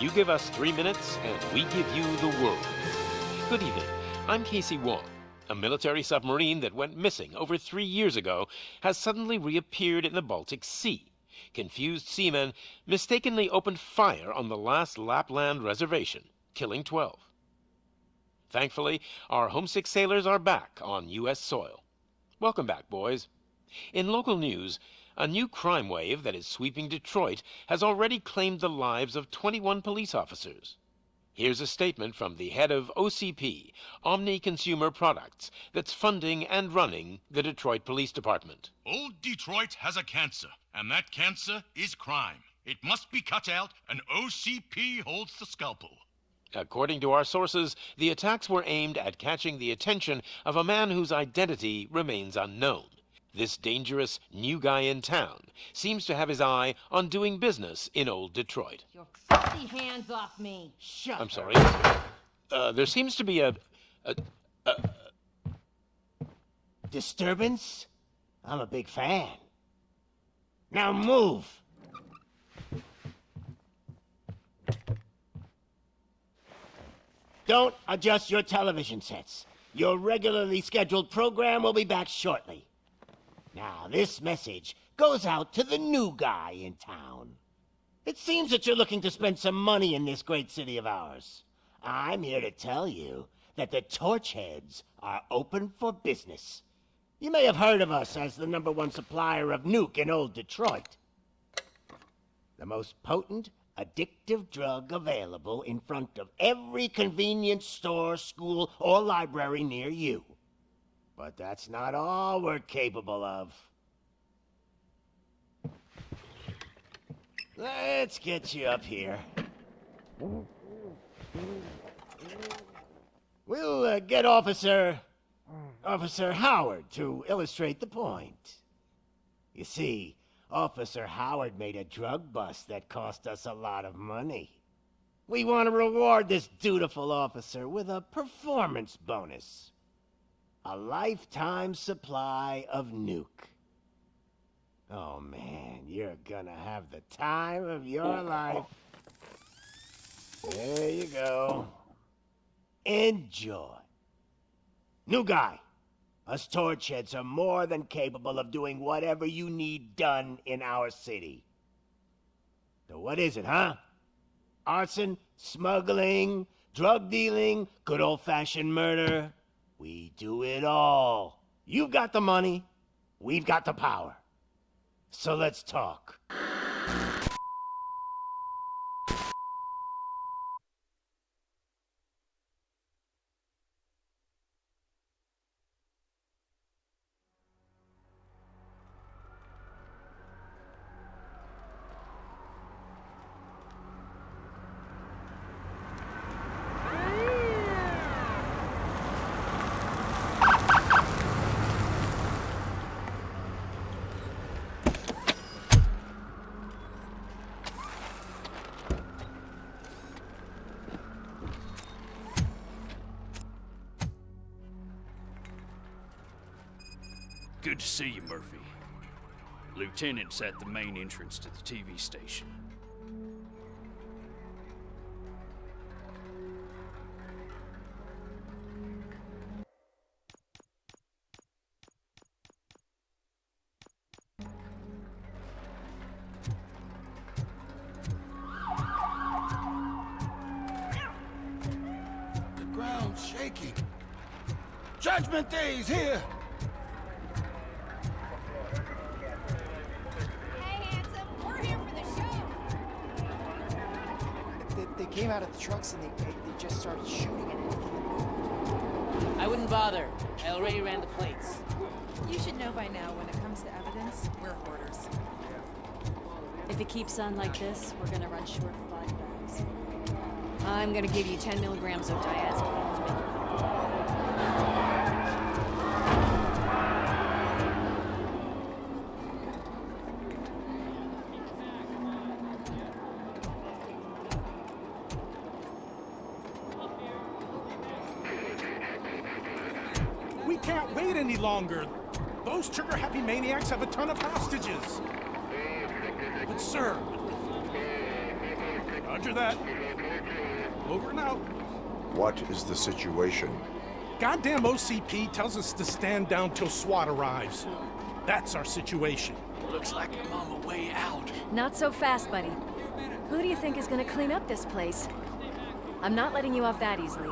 You give us 3 minutes, and we give you the world. Good evening. I'm Casey Wong. A military submarine that went missing over 3 years ago has suddenly reappeared in the Baltic Sea. Confused seamen mistakenly opened fire on the last Lapland reservation, killing 12. Thankfully, our homesick sailors are back on U.S. soil. Welcome back, boys. In local news, a new crime wave that is sweeping Detroit has already claimed the lives of 21 police officers. Here's a statement from the head of OCP, Omni Consumer Products, that's funding and running the Detroit Police Department. Old Detroit has a cancer, and that cancer is crime. It must be cut out, and OCP holds the scalpel. According to our sources, the attacks were aimed at catching the attention of a man whose identity remains unknown. This dangerous new guy in town seems to have his eye on doing business in old Detroit. Your filthy hands off me. Shut I'm sorry. There seems to be a disturbance? I'm a big fan. Now move! Don't adjust your television sets. Your regularly scheduled program will be back shortly. Now, this message goes out to the new guy in town. It seems that you're looking to spend some money in this great city of ours. I'm here to tell you that the Torchheads are open for business. You may have heard of us as the #1 supplier of nuke in old Detroit. The most potent, addictive drug available in front of every convenience store, school, or library near you. But that's not all we're capable of. Let's get you up here. We'll get Officer Howard to illustrate the point. You see, Officer Howard made a drug bust that cost us a lot of money. We want to reward this dutiful officer with a performance bonus. A lifetime supply of nuke. Oh man, you're gonna have the time of your life. There you go. Enjoy. New guy, us Torchheads are more than capable of doing whatever you need done in our city. So what is it, huh? Arson, smuggling, drug dealing, good old-fashioned murder. We do it all. You've got the money, we've got the power. So let's talk. Good to see you, Murphy. Lieutenant's at the main entrance to the TV station. The ground's shaking. Judgment Day's here! They came out of the trucks and they just started shooting at anything that moved. I wouldn't bother. I already ran the plates. You should know by now when it comes to evidence, we're hoarders. If it keeps on like this, we're gonna run short of body bags. I'm gonna give you 10 milligrams of diazepam to make you comfortable. We can't wait any longer. Those trigger-happy maniacs have a ton of hostages. But sir, Roger that. Over and out. What is the situation? Goddamn OCP tells us to stand down till SWAT arrives. That's our situation. Looks like I'm on my way out. Not so fast, buddy. Who do you think is gonna clean up this place? I'm not letting you off that easily.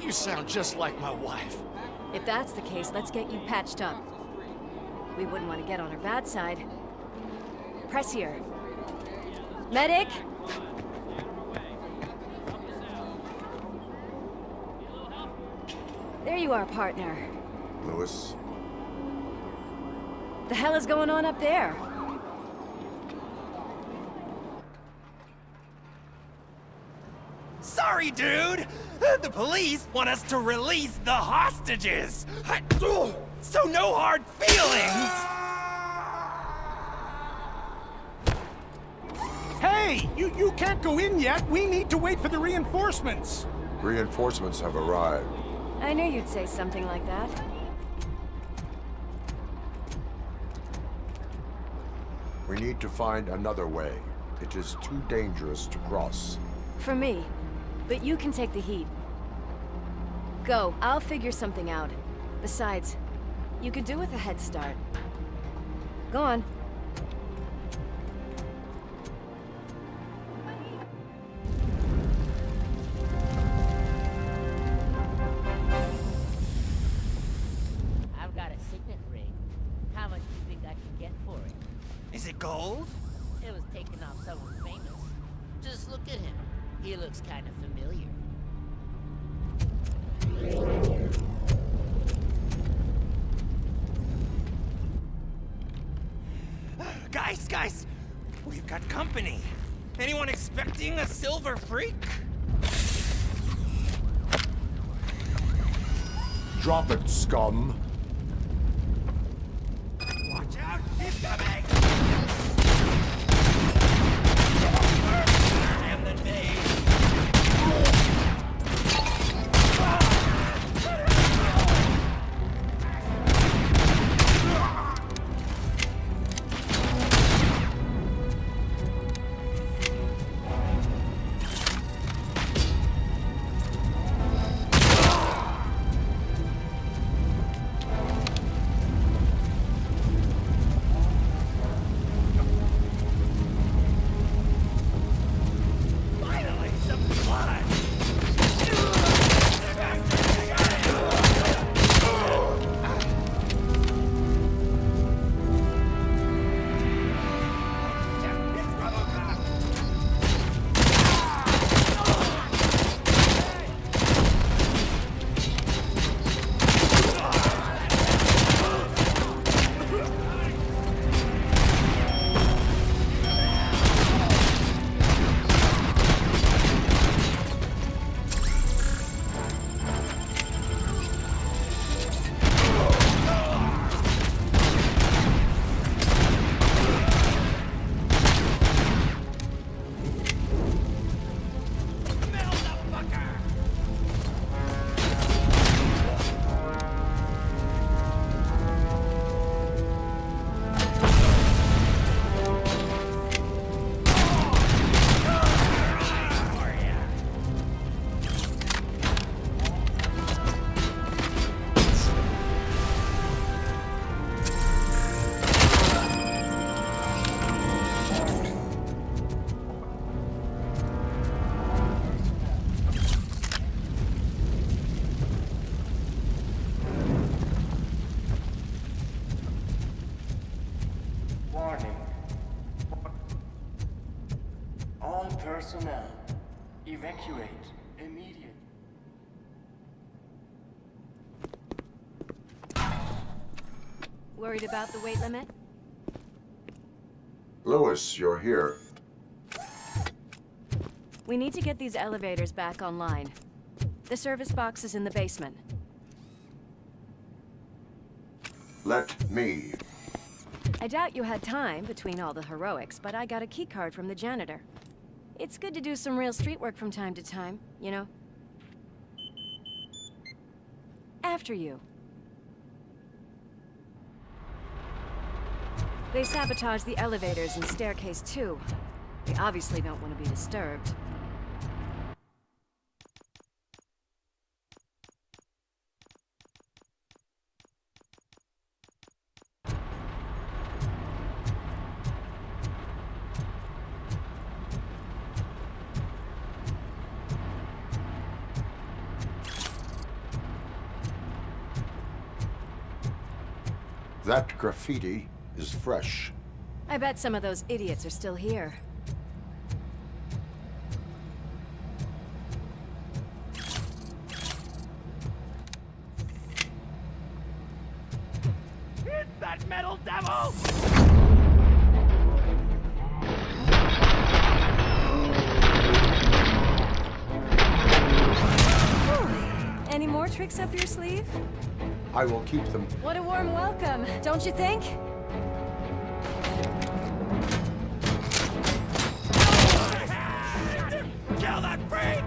You sound just like my wife. If that's the case, let's get you patched up. We wouldn't want to get on her bad side. Press here. Medic! There you are, partner. Lewis? The hell is going on up there? Sorry, dude! The police want us to release the hostages! So no hard feelings! Hey! You can't go in yet! We need to wait for the reinforcements! Reinforcements have arrived. I knew you'd say something like that. We need to find another way. It is too dangerous to cross. For me. But you can take the heat. Go, I'll figure something out. Besides, you could do with a head start. Go on. I've got a signet ring. How much do you think I can get for it? Is it gold? It was taken off someone famous. Just look at him. He looks kind of familiar. Guys! We've got company. Anyone expecting a silver freak? Drop it, scum! Watch out! He's coming! Him than me! Personnel, evacuate immediately. Worried about the weight limit? Lewis, you're here. We need to get these elevators back online. The service box is in the basement. Let me. I doubt you had time between all the heroics, but I got a keycard from the janitor. It's good to do some real street work from time to time, you know? After you. They sabotaged the elevators and staircase too. They obviously don't want to be disturbed. That graffiti is fresh. I bet some of those idiots are still here. It's that metal devil! Any more tricks up your sleeve? I will keep them. What a warm welcome, don't you think? Kill that freak!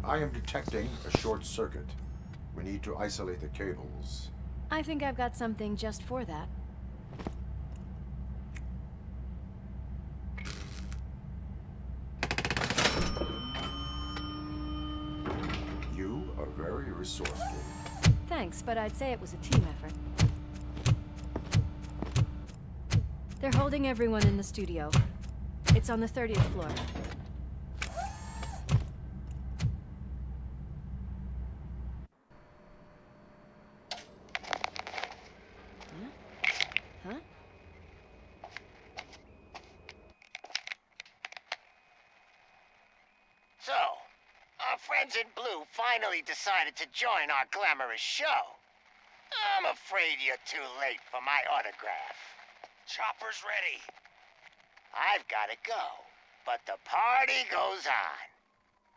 I am detecting a short circuit. We need to isolate the cables. I think I've got something just for that. You are very resourceful. Thanks, but I'd say it was a team effort. They're holding everyone in the studio. It's on the 30th floor. Huh? So, our friends in blue finally decided to join our glamorous show. I'm afraid you're too late for my autograph. Chopper's ready. I've gotta go, but the party goes on.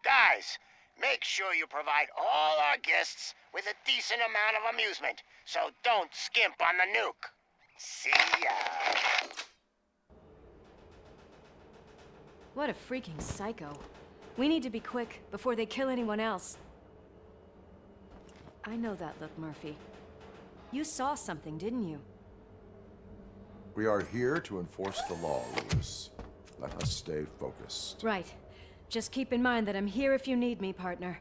Guys, make sure you provide all our guests with a decent amount of amusement, so don't skimp on the nuke. See ya. What a freaking psycho. We need to be quick before they kill anyone else. I know that look, Murphy. You saw something, didn't you? We are here to enforce the law, Lewis. Let us stay focused. Right. Just keep in mind that I'm here if you need me, partner.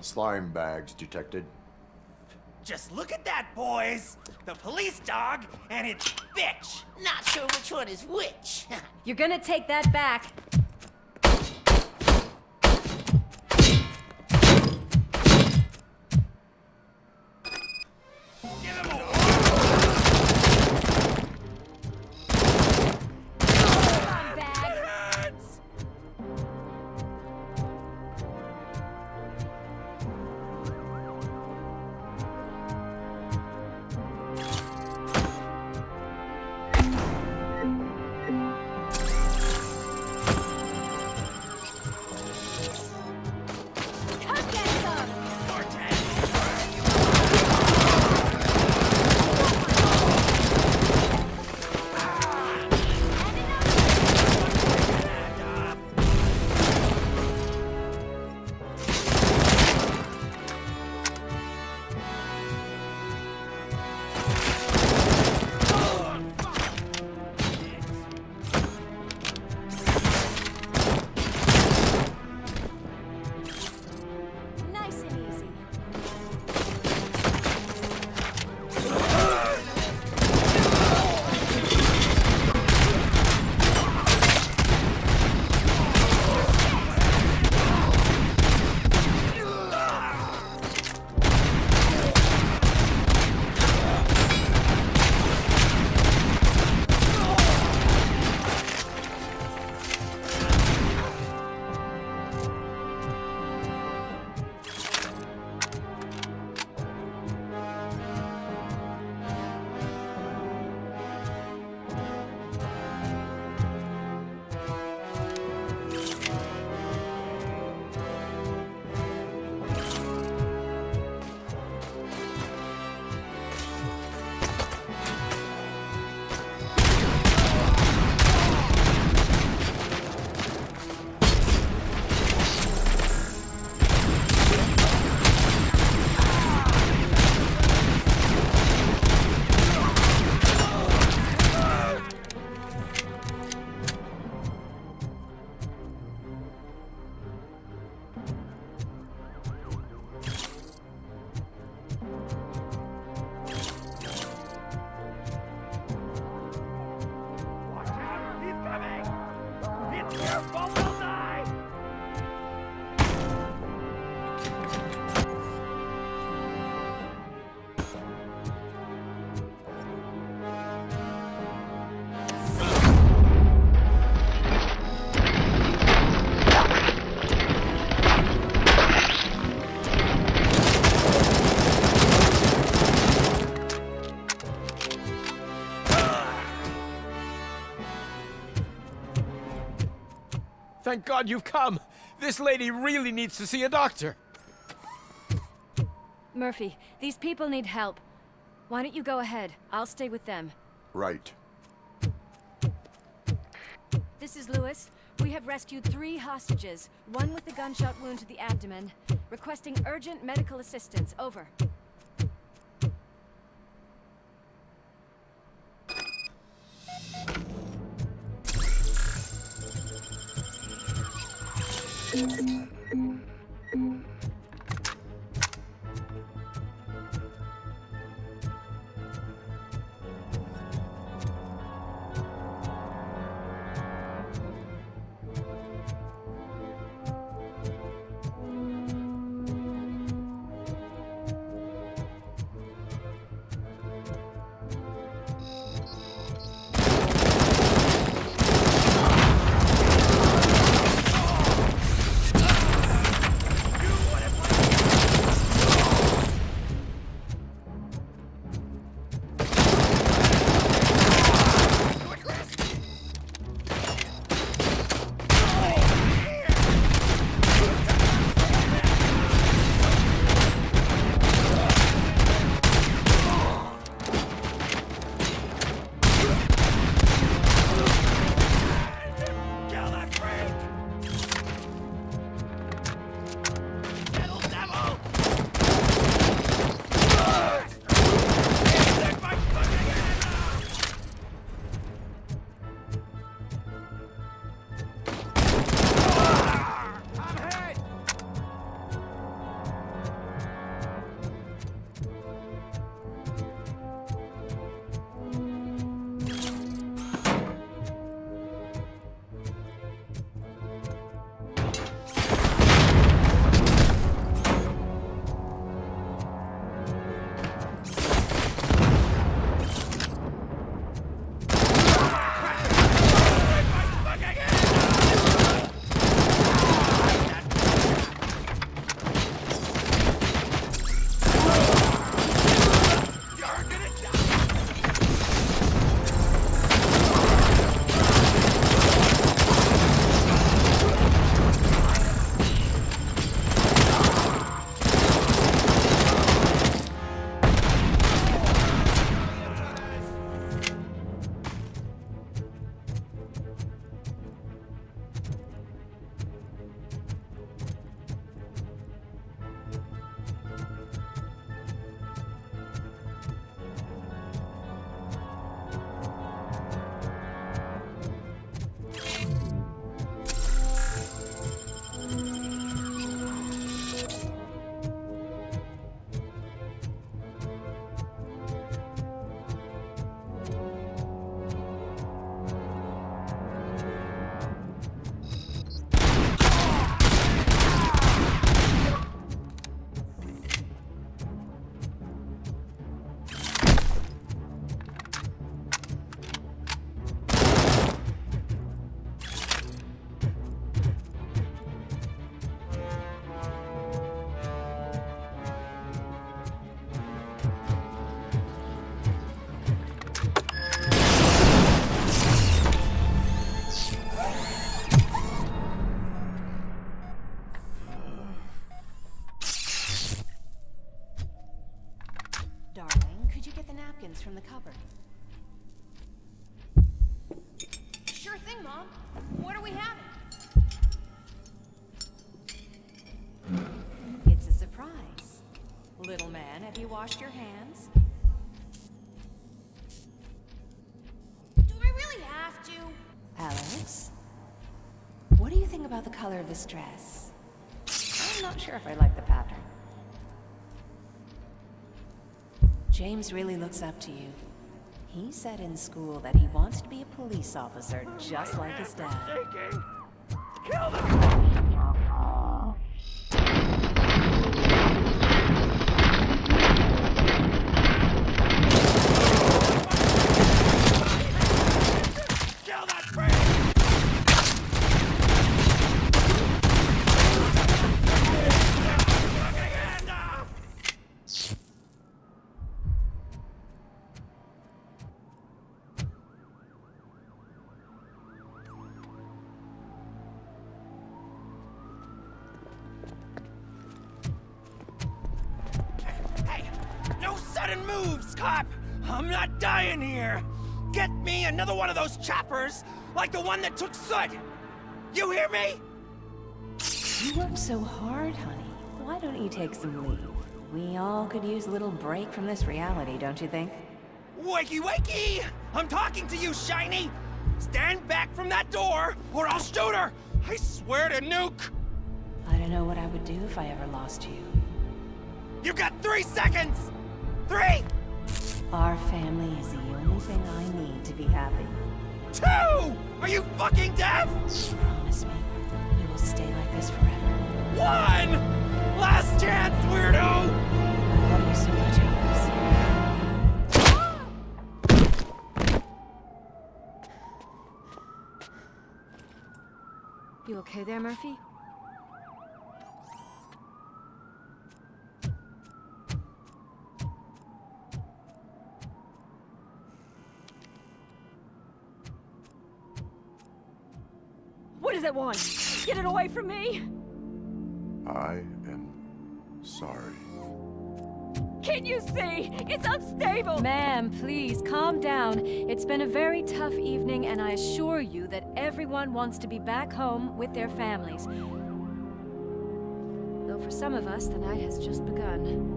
Slime bags detected. Just look at that, boys! The police dog and its bitch! Not sure which one is which. You're gonna take that back. Thank God you've come! This lady really needs to see a doctor! Murphy, these people need help. Why don't you go ahead? I'll stay with them. Right. This is Lewis. We have rescued 3 hostages, one with a gunshot wound to the abdomen. Requesting urgent medical assistance. Over. napkins from the cupboard. Sure thing, Mom. What are we having? It's a surprise. Little man, have you washed your hands? Do I really have to? Alex? What do you think about the color of this dress? I'm not sure if I like the pattern. James really looks up to you. He said in school that he wants to be a police officer just like his dad. Kill them! Moves, cop! I'm not dying here! Get me another one of those choppers, like the one that took Soot! You hear me? You worked so hard, honey. Why don't you take some leave? We all could use a little break from this reality, don't you think? Wakey, wakey! I'm talking to you, Shiny! Stand back from that door, or I'll shoot her! I swear to nuke! I don't know what I would do if I ever lost you. You got 3 seconds! 3! Our family is the only thing I need to be happy. 2! Are you fucking deaf? Promise me, we will stay like this forever. 1! Last chance, weirdo! I love you so much, Alex. You okay there, Murphy? What does it want? Get it away from me! I am sorry. Can't you see? It's unstable! Ma'am, please, calm down. It's been a very tough evening, and I assure you that everyone wants to be back home with their families. Though for some of us, the night has just begun.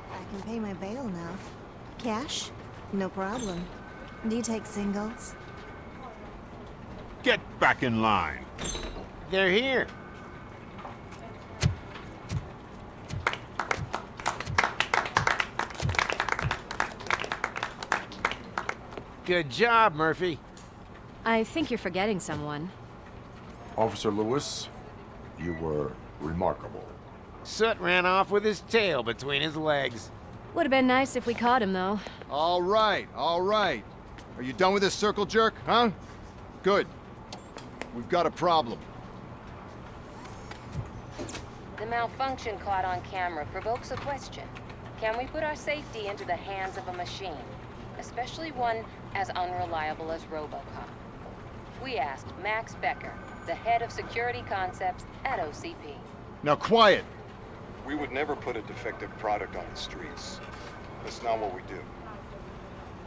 I can pay my bail now. Cash? No problem. Do you take singles? Get back in line. They're here. Good job, Murphy. I think you're forgetting someone. Officer Lewis, you were remarkable. Soot ran off with his tail between his legs. Would have been nice if we caught him, though. All right, all right. Are you done with this circle jerk, huh? Good. We've got a problem. The malfunction caught on camera provokes a question. Can we put our safety into the hands of a machine? Especially one as unreliable as RoboCop. We asked Max Becker, the head of security concepts at OCP. Now quiet! We would never put a defective product on the streets. That's not what we do.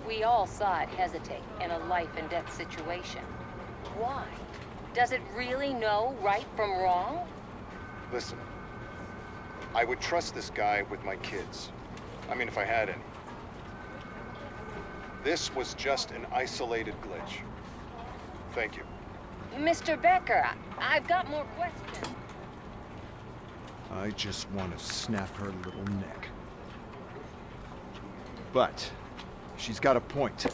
We all saw it hesitate in a life and death situation. Why? Does it really know right from wrong? Listen, I would trust this guy with my kids. I mean, if I had any. This was just an isolated glitch. Thank you. Mr. Becker, I've got more questions. I just want to snap her little neck. But she's got a point.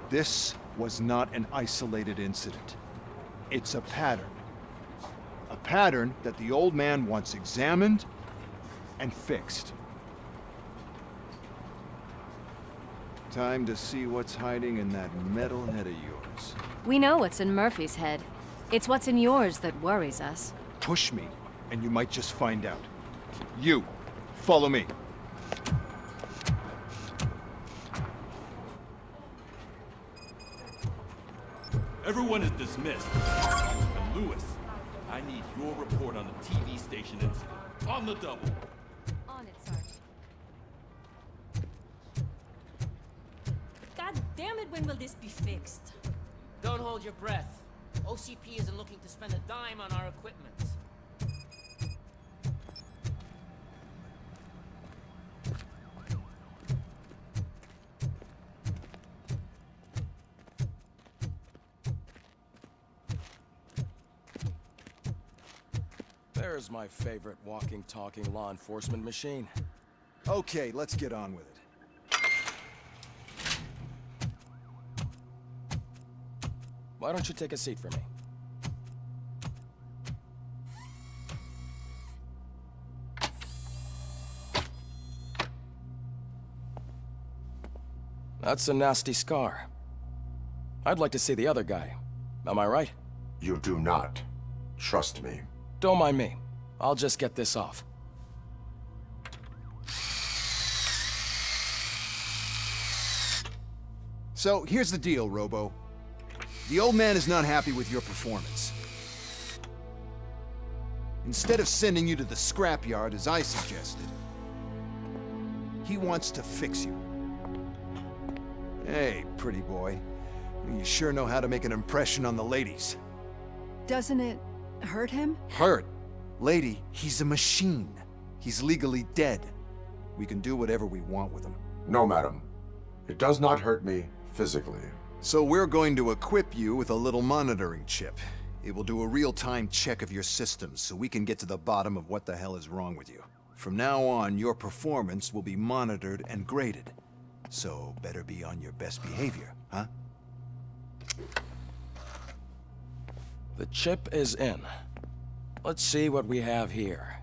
This was not an isolated incident. It's a pattern. A pattern that the old man wants examined and fixed. Time to see what's hiding in that metal head of yours. We know what's in Murphy's head. It's what's in yours that worries us. Push me, and you might just find out. You, follow me. Everyone is dismissed. And Lewis, I need your report on the TV station incident. On the double. On it, Sergeant. God damn it, when will this be fixed? Don't hold your breath. OCP isn't looking to spend a dime on our equipment. There's my favorite walking, talking law enforcement machine. Okay, let's get on with it. Why don't you take a seat for me? That's a nasty scar. I'd like to see the other guy. Am I right? You do not. Trust me. Don't mind me. I'll just get this off. So, here's the deal, Robo. The old man is not happy with your performance. Instead of sending you to the scrapyard, as I suggested, he wants to fix you. Hey, pretty boy. You sure know how to make an impression on the ladies. Doesn't it hurt him? Hurt? Lady, he's a machine. He's legally dead. We can do whatever we want with him. No, madam. It does not hurt me physically. So we're going to equip you with a little monitoring chip. It will do a real-time check of your systems so we can get to the bottom of what the hell is wrong with you. From now on, your performance will be monitored and graded. So better be on your best behavior, huh? The chip is in. Let's see what we have here.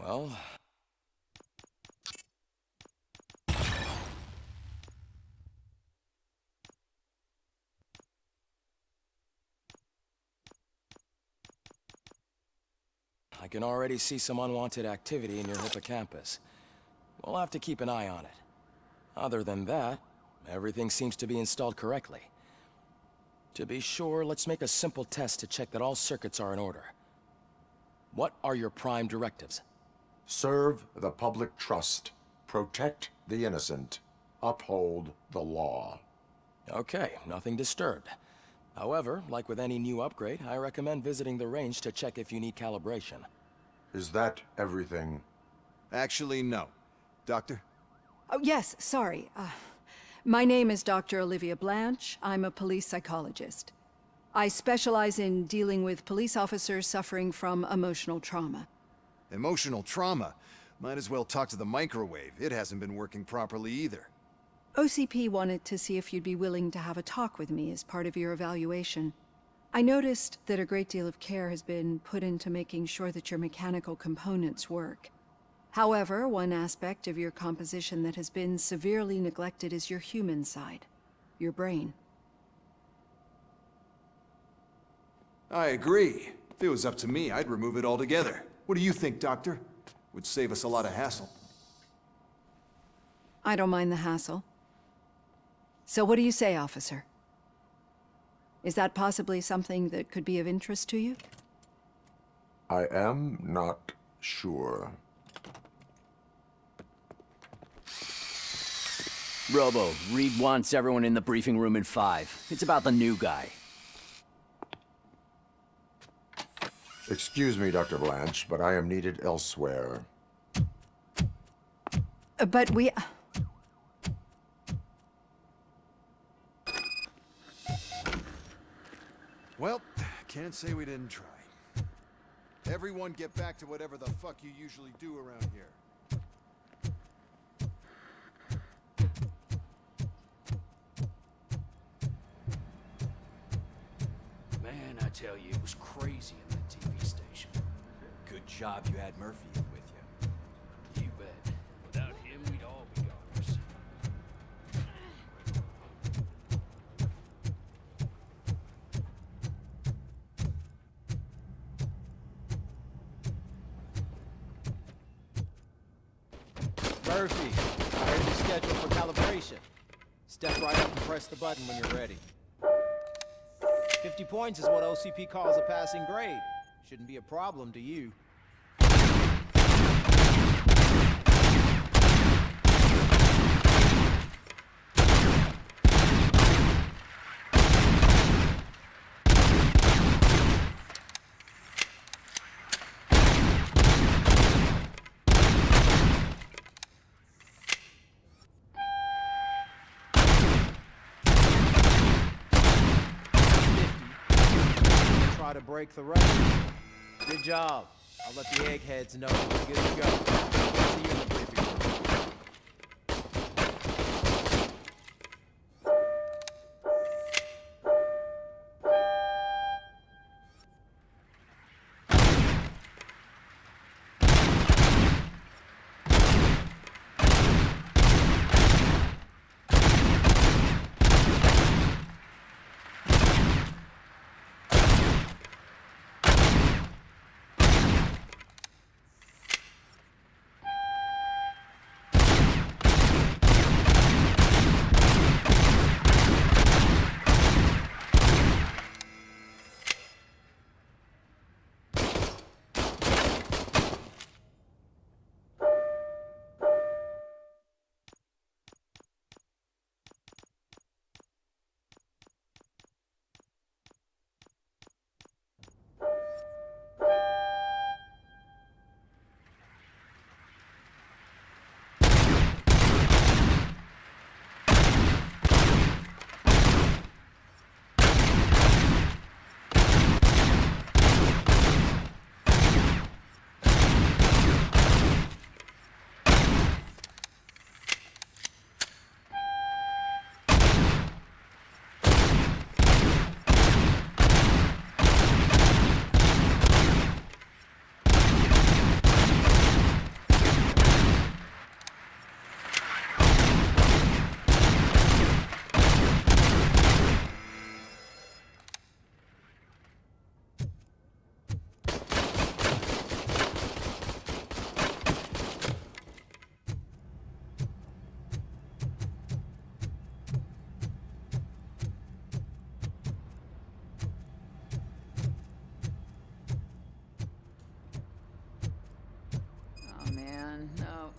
Well... I can already see some unwanted activity in your hippocampus. We'll have to keep an eye on it. Other than that, everything seems to be installed correctly. To be sure, let's make a simple test to check that all circuits are in order. What are your prime directives? Serve the public trust. Protect the innocent. Uphold the law. Okay, nothing disturbed. However, like with any new upgrade, I recommend visiting the range to check if you need calibration. Is that everything? Actually, no. Doctor? Oh, yes, sorry. My name is Dr. Olivia Blanche. I'm a police psychologist. I specialize in dealing with police officers suffering from emotional trauma. Emotional trauma? Might as well talk to the microwave. It hasn't been working properly either. OCP wanted to see if you'd be willing to have a talk with me as part of your evaluation. I noticed that a great deal of care has been put into making sure that your mechanical components work. However, one aspect of your composition that has been severely neglected is your human side, your brain. I agree. If it was up to me, I'd remove it altogether. What do you think, Doctor? Would save us a lot of hassle. I don't mind the hassle. So what do you say, officer? Is that possibly something that could be of interest to you? I am not sure. Robo, Reed wants everyone in the briefing room in 5. It's about the new guy. Excuse me, Dr. Blanche, but I am needed elsewhere. But we... Well, can't say we didn't try. Everyone get back to whatever the fuck you usually do around here. Man, I tell you, it was crazy in that TV station. Good job you had Murphy with you. You bet. Without him, we'd all be goners. Murphy, I heard you're scheduled for calibration. Step right up and press the button when you're ready. 50 points is what OCP calls a passing grade. Shouldn't be a problem to you. Try to break the record. Good job. I'll let the eggheads know we're good to go. See you in the briefing room.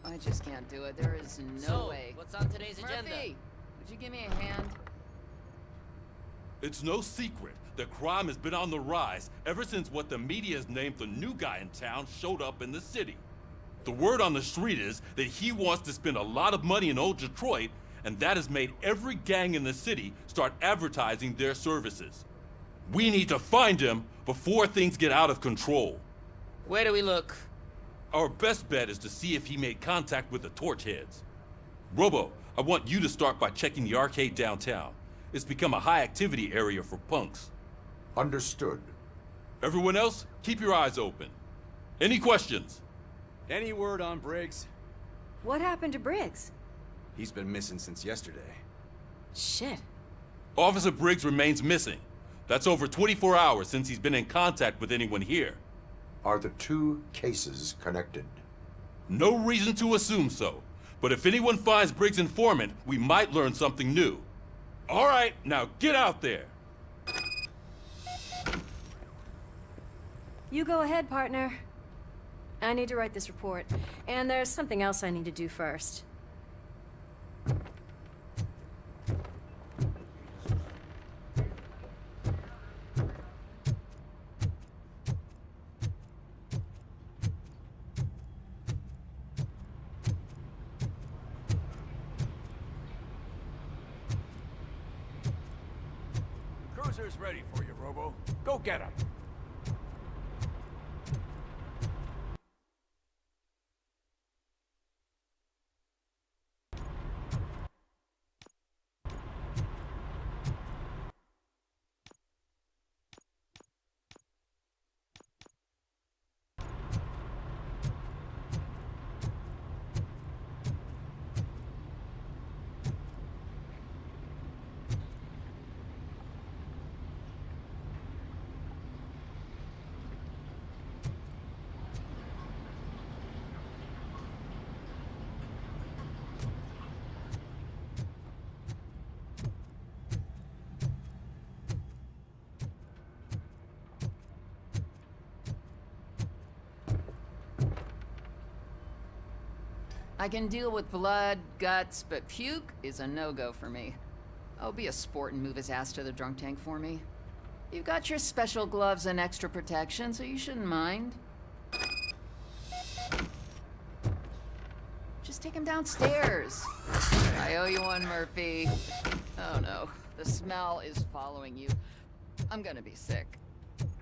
I just can't do it. There is no way. What's on today's agenda? Murphy, would you give me a hand? It's no secret that crime has been on the rise ever since what the media has named the new guy in town showed up in the city. The word on the street is that he wants to spend a lot of money in old Detroit, and that has made every gang in the city start advertising their services. We need to find him before things get out of control. Where do we look? Our best bet is to see if he made contact with the torch heads. Robo, I want you to start by checking the arcade downtown. It's become a high-activity area for punks. Understood. Everyone else, keep your eyes open. Any questions? Any word on Briggs? What happened to Briggs? He's been missing since yesterday. Shit. Officer Briggs remains missing. That's over 24 hours since he's been in contact with anyone here. Are the two cases connected? No reason to assume so. But if anyone finds Briggs' informant, we might learn something new. All right, now get out there. You go ahead, partner. I need to write this report. And there's something else I need to do first. Cruiser's ready for you, Robo. Go get him. I can deal with blood, guts, but puke is a no-go for me. Oh, be a sport and move his ass to the drunk tank for me. You've got your special gloves and extra protection, so you shouldn't mind. Just take him downstairs. I owe you one, Murphy. Oh no, the smell is following you. I'm gonna be sick.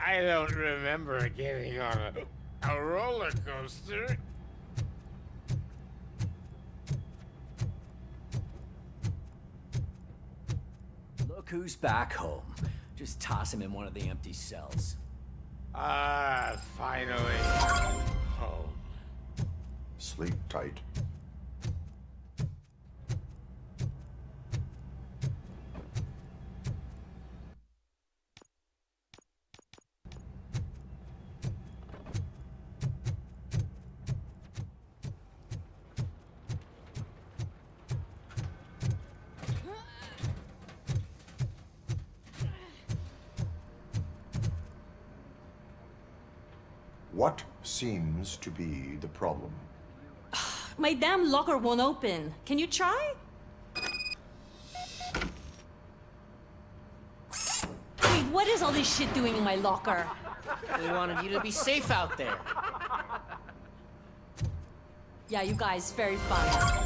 I don't remember getting on a roller coaster. Look who's back home. Just toss him in one of the empty cells. Ah, finally. Home. Sleep tight. What seems to be the problem? My damn locker won't open. Can you try? Wait, what is all this shit doing in my locker? We wanted you to be safe out there. Yeah, you guys, very fun.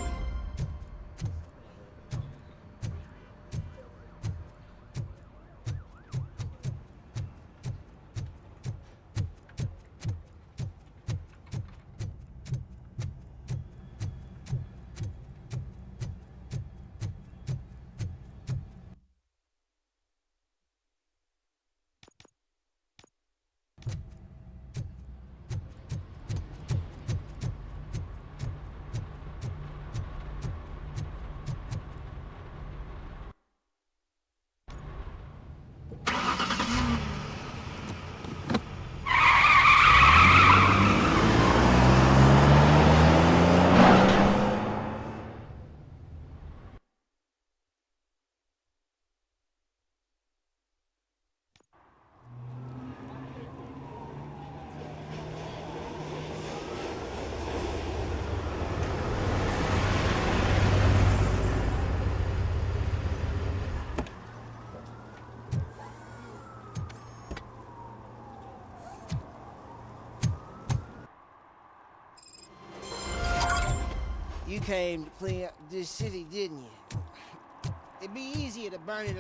You came to clean up this city, didn't you? It'd be easier to burn it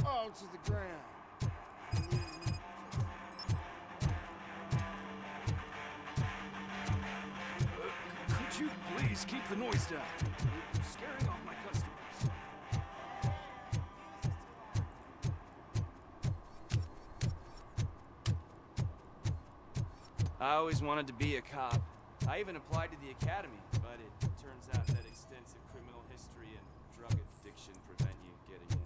all to the ground. Could you please keep the noise down? You're scaring off my customers. I always wanted to be a cop. I even applied to the academy, but it turns out that extensive criminal history and drug addiction prevent you getting in.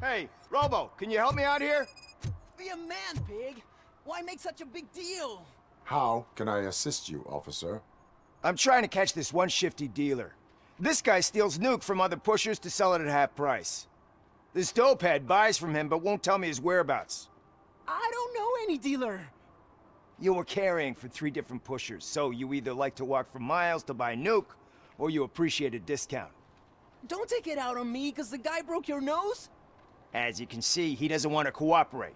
Hey, Robo, can you help me out here? Be a man, pig. Why make such a big deal? How can I assist you, officer? I'm trying to catch this one shifty dealer. This guy steals nuke from other pushers to sell it at half price. This dopehead buys from him but won't tell me his whereabouts. I don't know any dealer. You were carrying for 3 different pushers, so you either like to walk for miles to buy nuke, or you appreciate a discount. Don't take it out on me, because the guy broke your nose? As you can see, he doesn't want to cooperate.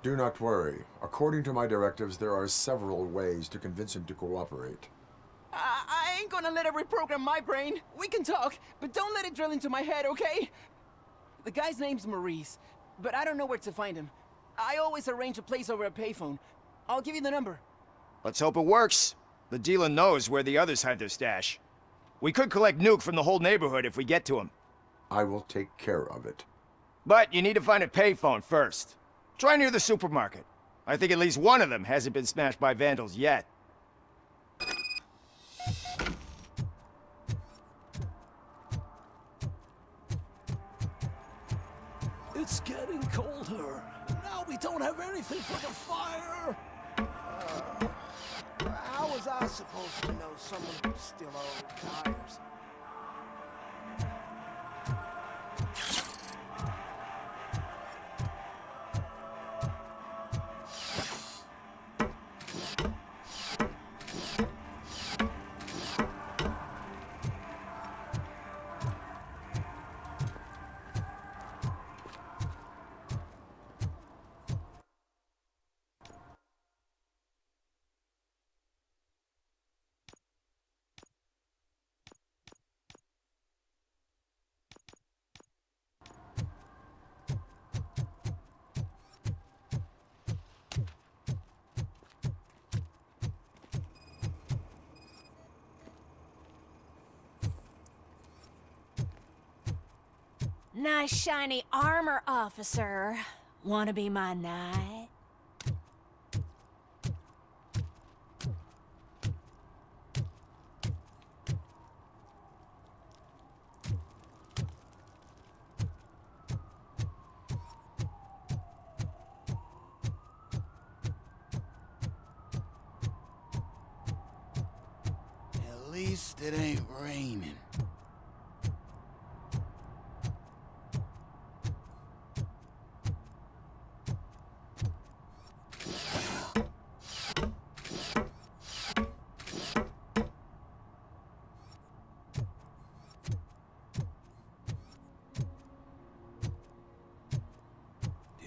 Do not worry. According to my directives, there are several ways to convince him to cooperate. I ain't gonna let it reprogram my brain. We can talk, but don't let it drill into my head, okay? The guy's name's Maurice, but I don't know where to find him. I always arrange a place over a payphone. I'll give you the number. Let's hope it works. The dealer knows where the others hide their stash. We could collect nuke from the whole neighborhood if we get to him. I will take care of it. But you need to find a payphone first. Try near the supermarket. I think at least one of them hasn't been smashed by vandals yet. It's getting colder. Now we don't have anything for the fire. How was I supposed to know someone could steal our old tires? Nice shiny armor, officer. Wanna be my knight? At least it ain't raining.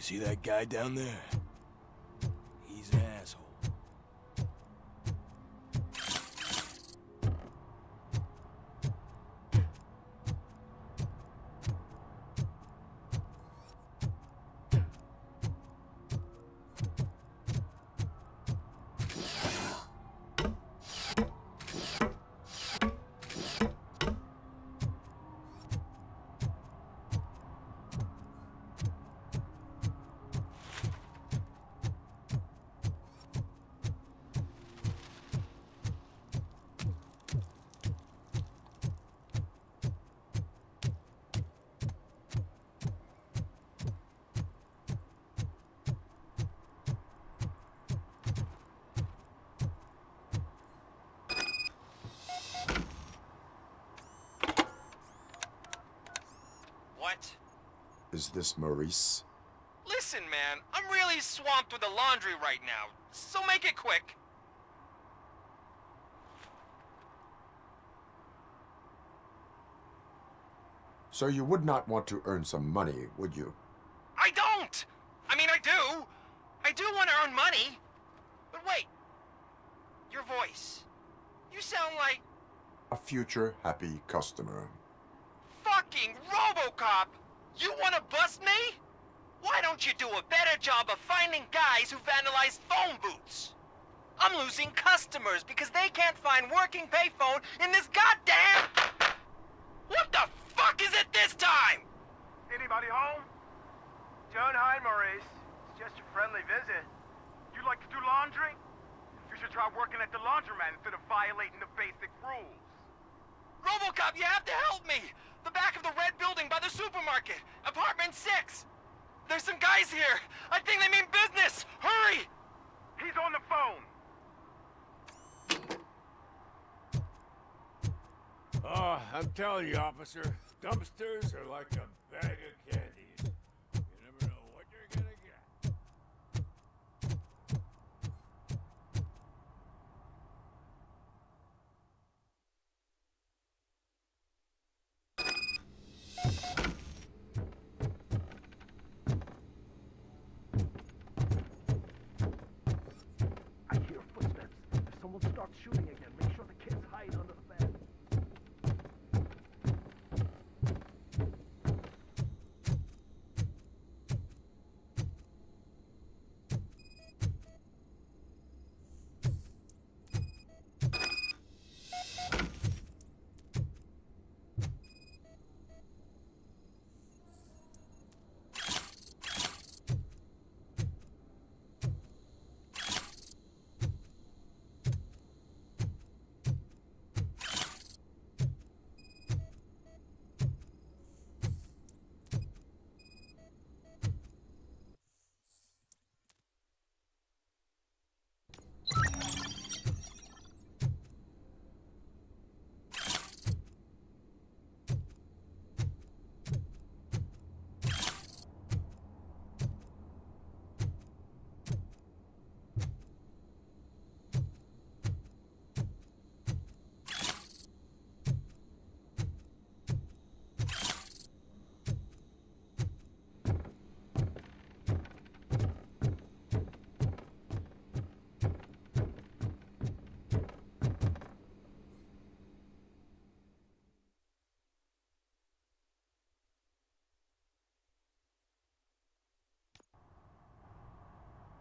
See that guy down there? He's an asshole. What? Is this Maurice? Listen, man, I'm really swamped with the laundry right now, so make it quick. So you would not want to earn some money, would you? I don't! I mean, I do. I do want to earn money. But wait. Your voice. You sound like... A future happy customer. Fucking RoboCop! You want to bust me? Why don't you do a better job of finding guys who vandalize phone booths? I'm losing customers because they can't find working payphone in this goddamn... What the fuck is it this time? Anybody home? Don't hide, Maurice. It's just a friendly visit. You like to do laundry? If you're should try working at the laundromat instead of violating the basic rules. RoboCop, you have to help me! The back of the red building by the supermarket, apartment 6. There's some guys here. I think they mean business. Hurry! He's on the phone. Oh, I'm telling you, officer, dumpsters are like a bag of candies. You never know what you're gonna get. I hear footsteps. If someone starts shooting again, make sure the kids hide under the bed.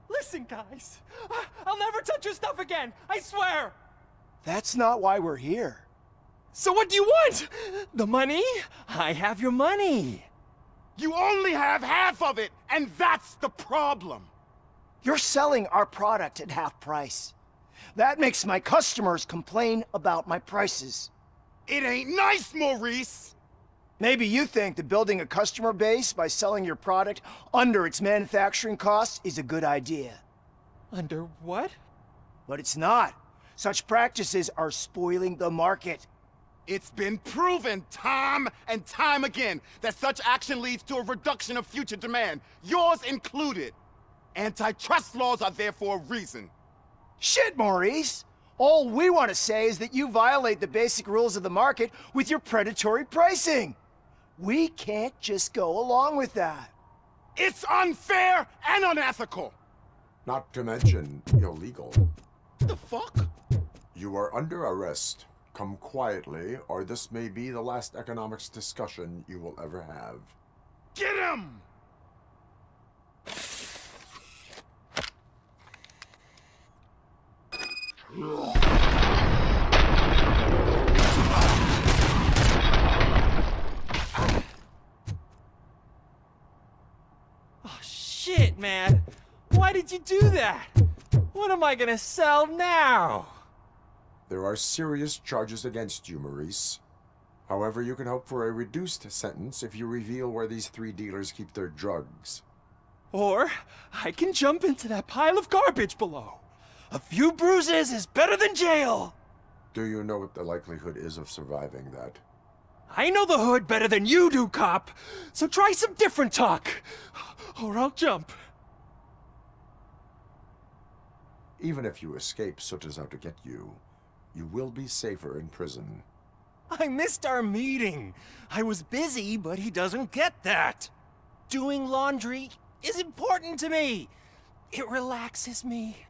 Listen, guys. I'll never touch your stuff again. I swear. That's not why we're here. So what do you want? The money? I have your money. You only have half of it, and that's the problem. You're selling our product at half price. That makes my customers complain about my prices. It ain't nice, Maurice! Maybe you think that building a customer base by selling your product under its manufacturing costs is a good idea. Under what? But it's not. Such practices are spoiling the market. It's been proven time and time again that such action leads to a reduction of future demand, yours included. Antitrust laws are there for a reason. Shit, Maurice! All we want to say is that you violate the basic rules of the market with your predatory pricing. We can't just go along with that. It's unfair and unethical! Not to mention illegal. The fuck? You are under arrest. Come quietly, or this may be the last economics discussion you will ever have. Get him! Oh, shit, man. Why did you do that? What am I gonna sell now? There are serious charges against you, Maurice. However, you can hope for a reduced sentence if you reveal where these 3 dealers keep their drugs. Or I can jump into that pile of garbage below. A few bruises is better than jail. Do you know what the likelihood is of surviving that? I know the hood better than you do, cop. So try some different talk, or I'll jump. Even if you escape Soot is out to get you, you will be safer in prison. I missed our meeting. I was busy, but he doesn't get that. Doing laundry is important to me. It relaxes me.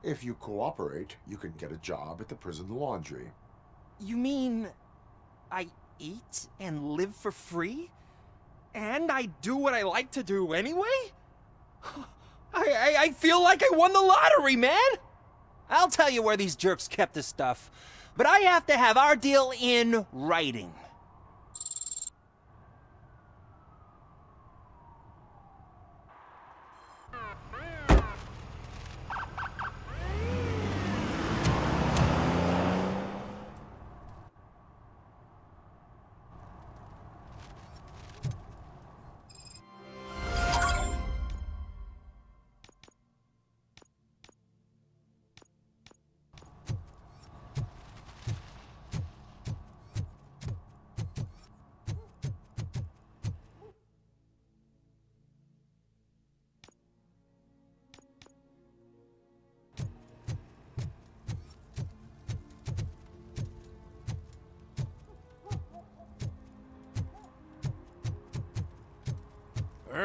If you cooperate, you can get a job at the prison laundry. You mean I eat and live for free? And I do what I like to do anyway? I feel like I won the lottery, man! I'll tell you where these jerks kept the stuff, but I have to have our deal in writing.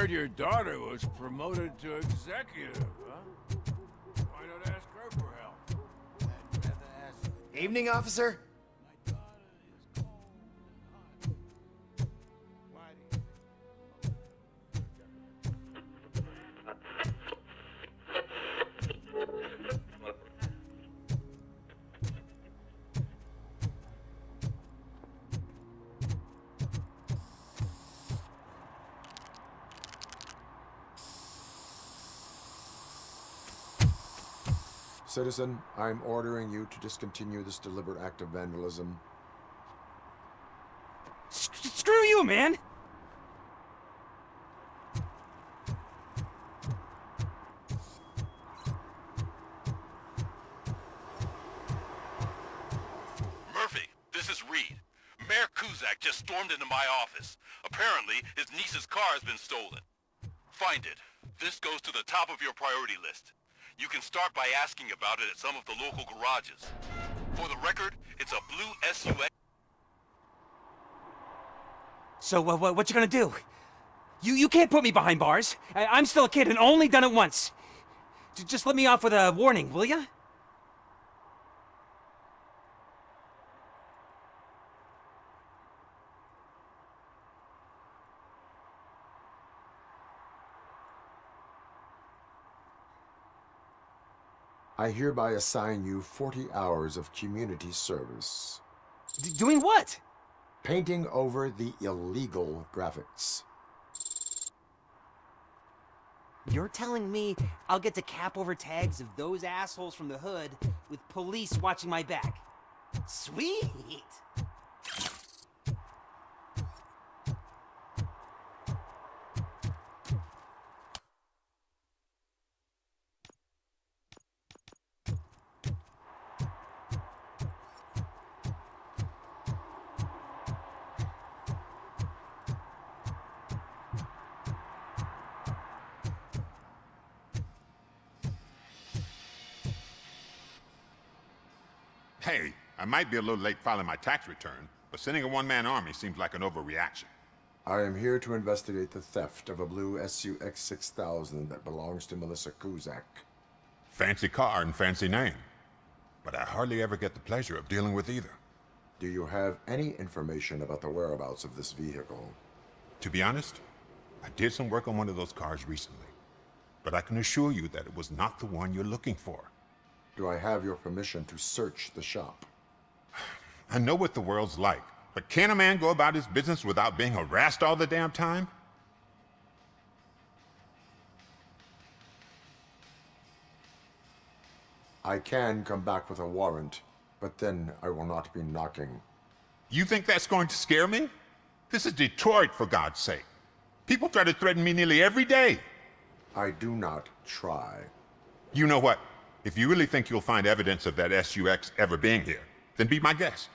heard your daughter was promoted to executive, huh? Why not ask her for help? Evening, officer. Citizen, I'm ordering you to discontinue this deliberate act of vandalism. Screw you, man! Murphy, this is Reed. Mayor Kuzak just stormed into my office. Apparently, his niece's car has been stolen. Find it. This goes to the top of your priority list. You can start by asking about it at some of the local garages. For the record, it's a blue SUX. So, what you gonna do? You can't put me behind bars. I'm still a kid and only done it once. Just let me off with a warning, will ya? I hereby assign you 40 hours of community service. Doing what? Painting over the illegal graphics. You're telling me I'll get to cap over tags of those assholes from the hood with police watching my back? Sweet! Hey, I might be a little late filing my tax return, but sending a one-man army seems like an overreaction. I am here to investigate the theft of a blue SUX 6000 that belongs to Melissa Kuzak. Fancy car and fancy name, but I hardly ever get the pleasure of dealing with either. Do you have any information about the whereabouts of this vehicle? To be honest, I did some work on one of those cars recently, but I can assure you that it was not the one you're looking for. Do I have your permission to search the shop? I know what the world's like, but can a man go about his business without being harassed all the damn time? I can come back with a warrant, but then I will not be knocking. You think that's going to scare me? This is Detroit, for God's sake. People try to threaten me nearly every day. I do not try. You know what? If you really think you'll find evidence of that SUX ever being here, then be my guest.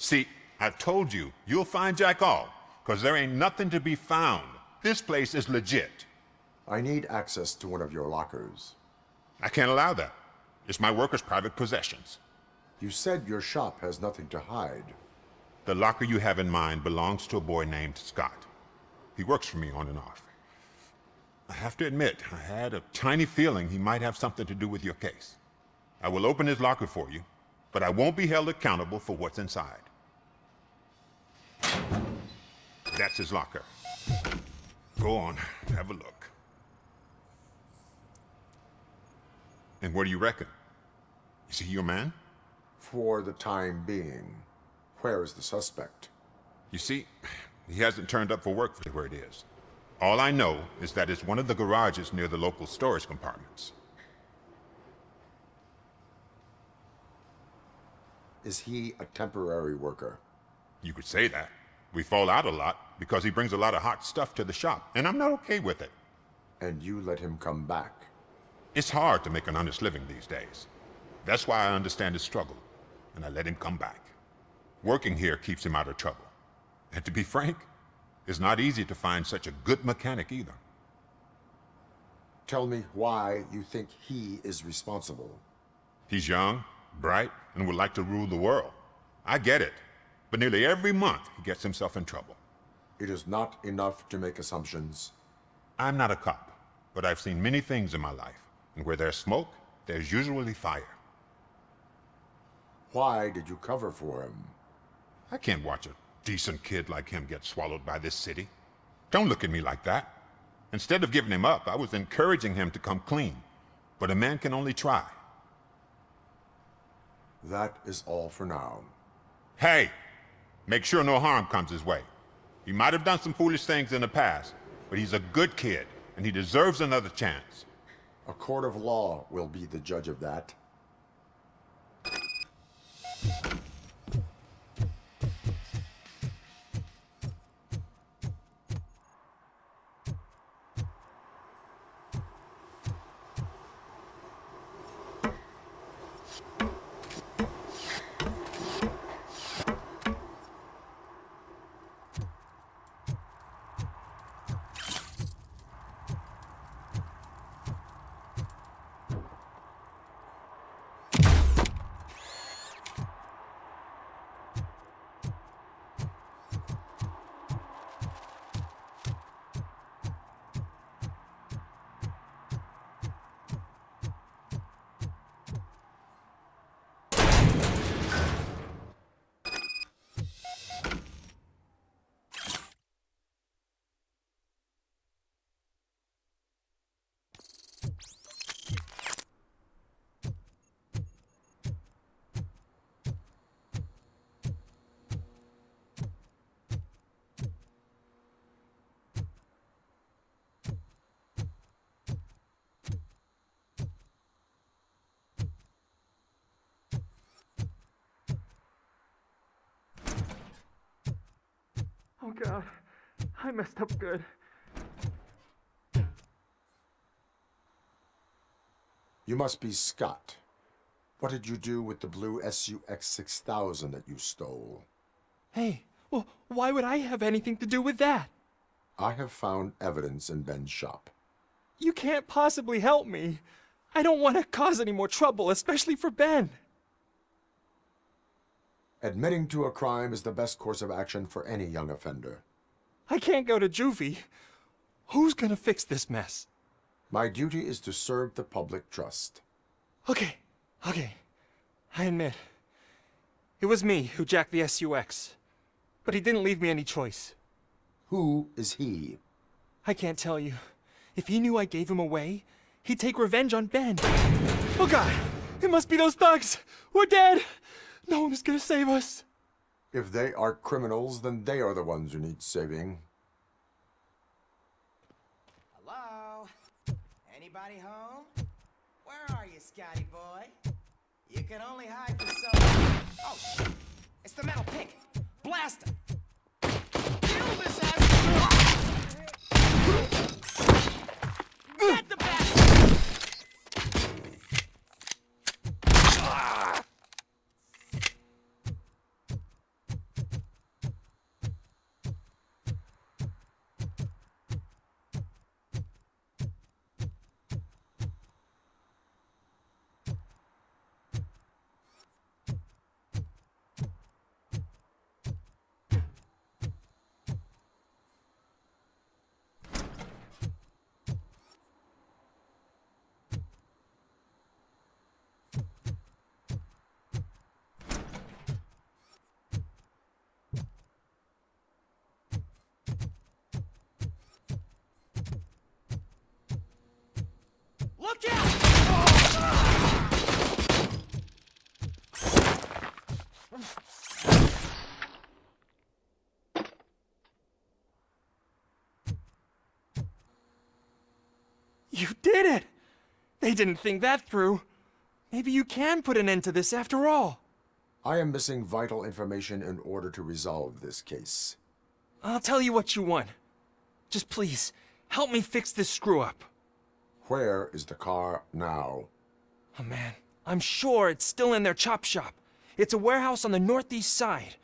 See, I've told you, you'll find Jack all, because there ain't nothing to be found. This place is legit. I need access to one of your lockers. I can't allow that. It's my workers' private possessions. You said your shop has nothing to hide. The locker you have in mind belongs to a boy named Scott. He works for me on and off. I have to admit, I had a tiny feeling he might have something to do with your case. I will open his locker for you, but I won't be held accountable for what's inside. That's his locker. Go on, have a look. And what do you reckon? Is he your man? For the time being. Where is the suspect? You see, he hasn't turned up for work for where it is. All I know is that it's one of the garages near the local storage compartments. Is he a temporary worker? You could say that. We fall out a lot because he brings a lot of hot stuff to the shop, and I'm not okay with it. And you let him come back? It's hard to make an honest living these days. That's why I understand his struggle, and I let him come back. Working here keeps him out of trouble. And to be frank, it's not easy to find such a good mechanic either. Tell me why you think he is responsible. He's young, bright, and would like to rule the world. I get it, but nearly every month he gets himself in trouble. It is not enough to make assumptions. I'm not a cop, but I've seen many things in my life, and where there's smoke, there's usually fire. Why did you cover for him? I can't watch a decent kid like him get swallowed by this city. Don't look at me like that. Instead of giving him up, I was encouraging him to come clean. But a man can only try. That is all for now. Hey! Make sure no harm comes his way. He might have done some foolish things in the past, but he's a good kid, and he deserves another chance. A court of law will be the judge of that. Oh God, I messed up good. You must be Scott. What did you do with the blue SUX 6000 that you stole? Hey, well, why would I have anything to do with that? I have found evidence in Ben's shop. You can't possibly help me. I don't want to cause any more trouble, especially for Ben. Admitting to a crime is the best course of action for any young offender. I can't go to juvie. Who's gonna fix this mess? My duty is to serve the public trust. Okay. I admit. It was me who jacked the SUX. But he didn't leave me any choice. Who is he? I can't tell you. If he knew I gave him away, he'd take revenge on Ben. Oh God! It must be those thugs! We're dead! No one is gonna save us. If they are criminals, then they are the ones who need saving. Hello? Anybody home? Where are you, Scotty boy? You can only hide for so long. Oh, shit. It's the metal pig. Blast him. Kill this ass. Get the bastard! Look out! You did it! They didn't think that through. Maybe you can put an end to this after all. I am missing vital information in order to resolve this case. I'll tell you what you want. Just please, help me fix this screw-up. Where is the car now? Oh man, I'm sure it's still in their chop shop. It's a warehouse on the northeast side.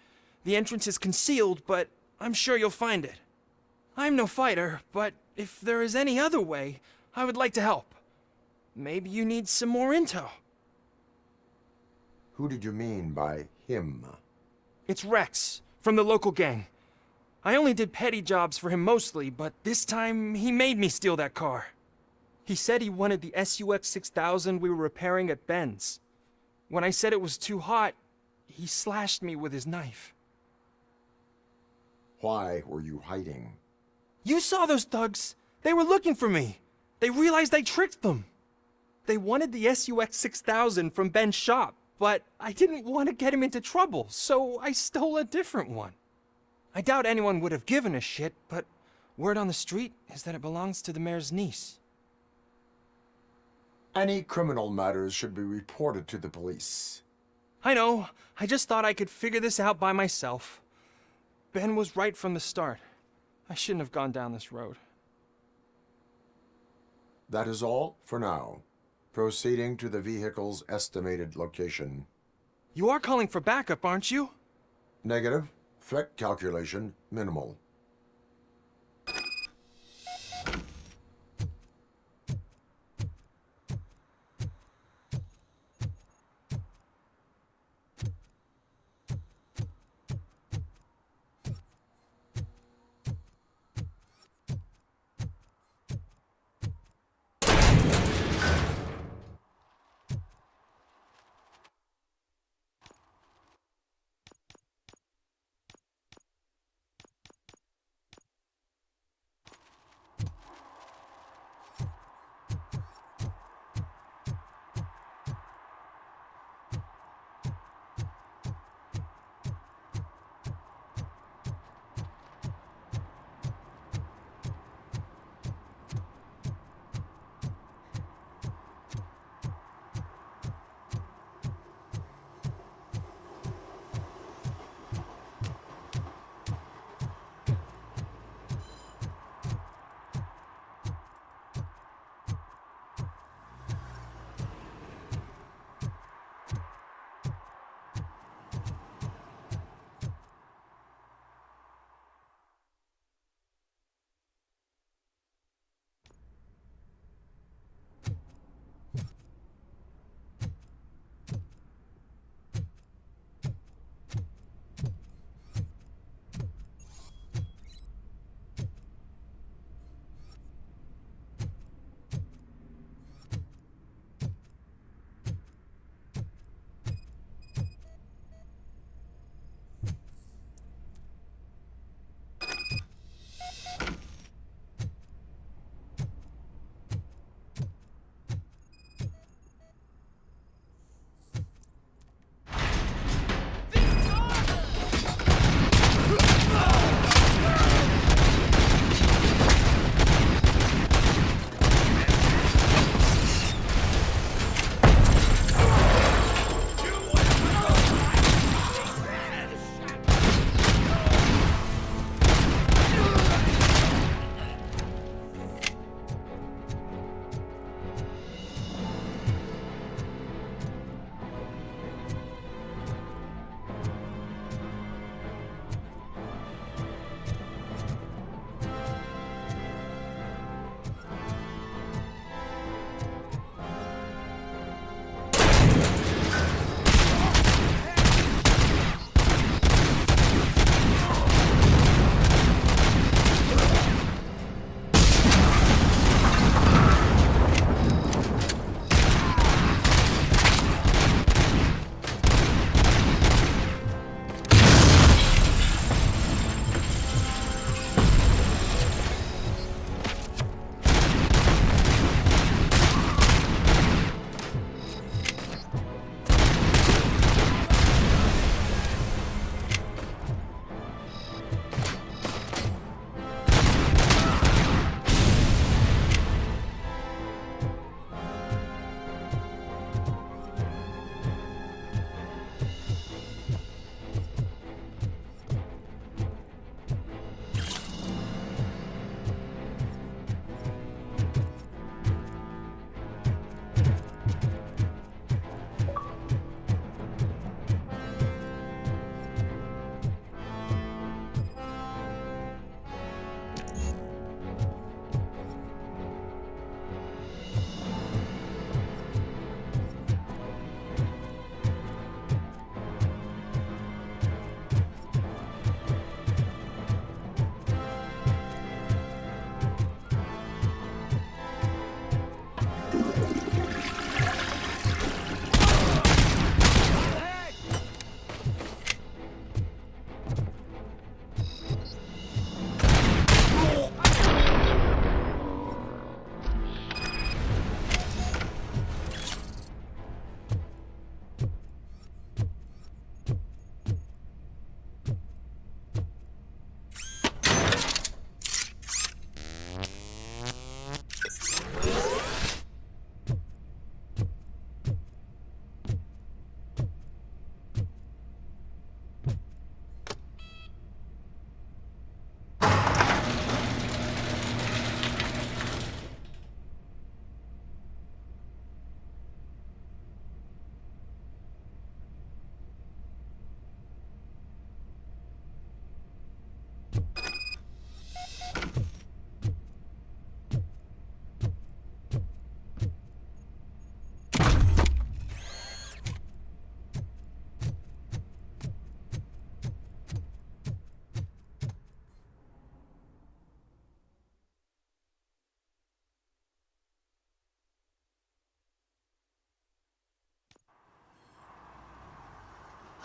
The entrance is concealed, but I'm sure you'll find it. I'm no fighter, but if there is any other way, I would like to help. Maybe you need some more intel. Who did you mean by him? It's Rex, from the local gang. I only did petty jobs for him mostly, but this time he made me steal that car. He said he wanted the SUX 6000 we were repairing at Ben's. When I said it was too hot, he slashed me with his knife. Why were you hiding? You saw those thugs. They were looking for me. They realized I tricked them. They wanted the SUX 6000 from Ben's shop, but I didn't want to get him into trouble, so I stole a different one. I doubt anyone would have given a shit, but word on the street is that it belongs to the mayor's niece. Any criminal matters should be reported to the police. I know. I just thought I could figure this out by myself. Ben was right from the start. I shouldn't have gone down this road. That is all for now. Proceeding to the vehicle's estimated location. You are calling for backup, aren't you? Negative. Threat calculation minimal.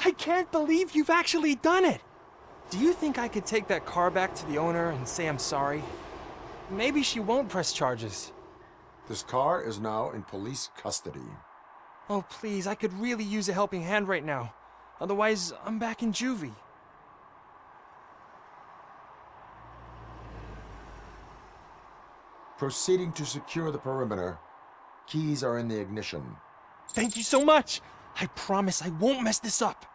I can't believe you've actually done it! Do you think I could take that car back to the owner and say I'm sorry? Maybe she won't press charges. This car is now in police custody. Oh, please, I could really use a helping hand right now. Otherwise, I'm back in juvie. Proceeding to secure the perimeter. Keys are in the ignition. Thank you so much! I promise I won't mess this up.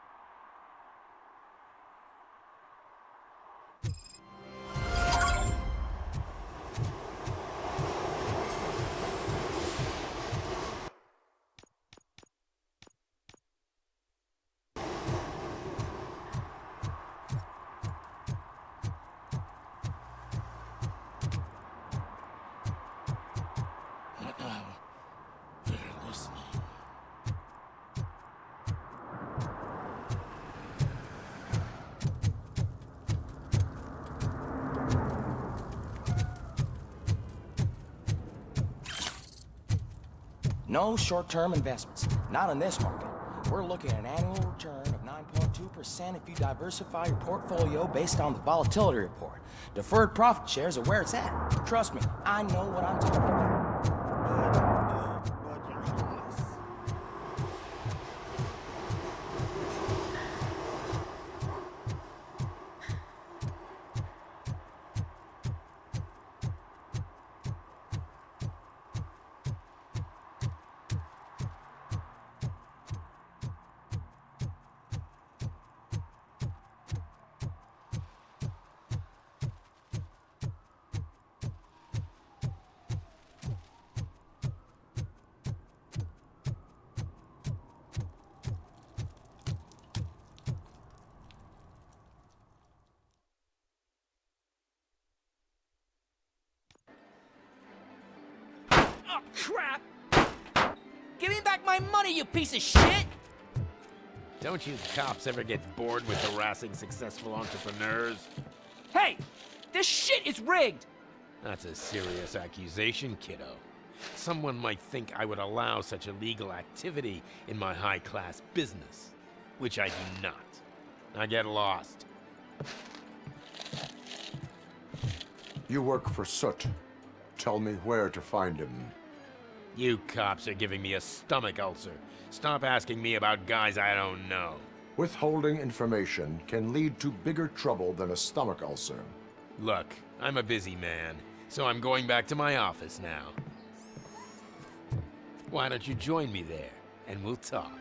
No short-term investments. Not in this market. We're looking at an annual return of 9.2% if you diversify your portfolio based on the volatility report. Deferred profit shares are where it's at. Trust me, I know what I'm talking about. Oh, crap! Give me back my money, you piece of shit! Don't you cops ever get bored with harassing successful entrepreneurs? Hey! This shit is rigged! That's a serious accusation, kiddo. Someone might think I would allow such illegal activity in my high-class business, which I do not. Now get lost. You work for Soot. Tell me where to find him. You cops are giving me a stomach ulcer. Stop asking me about guys I don't know. Withholding information can lead to bigger trouble than a stomach ulcer. Look, I'm a busy man, so I'm going back to my office now. Why don't you join me there, and we'll talk.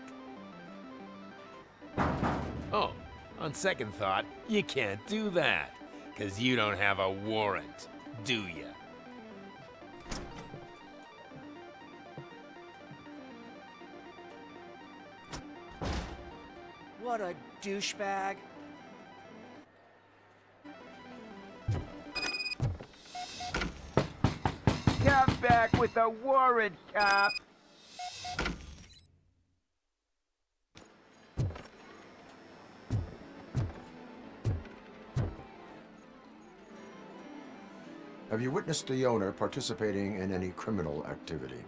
Oh, on second thought, you can't do that, 'cause you don't have a warrant, do ya? What a douchebag. Come back with a warrant, cop! Have you witnessed the owner participating in any criminal activity?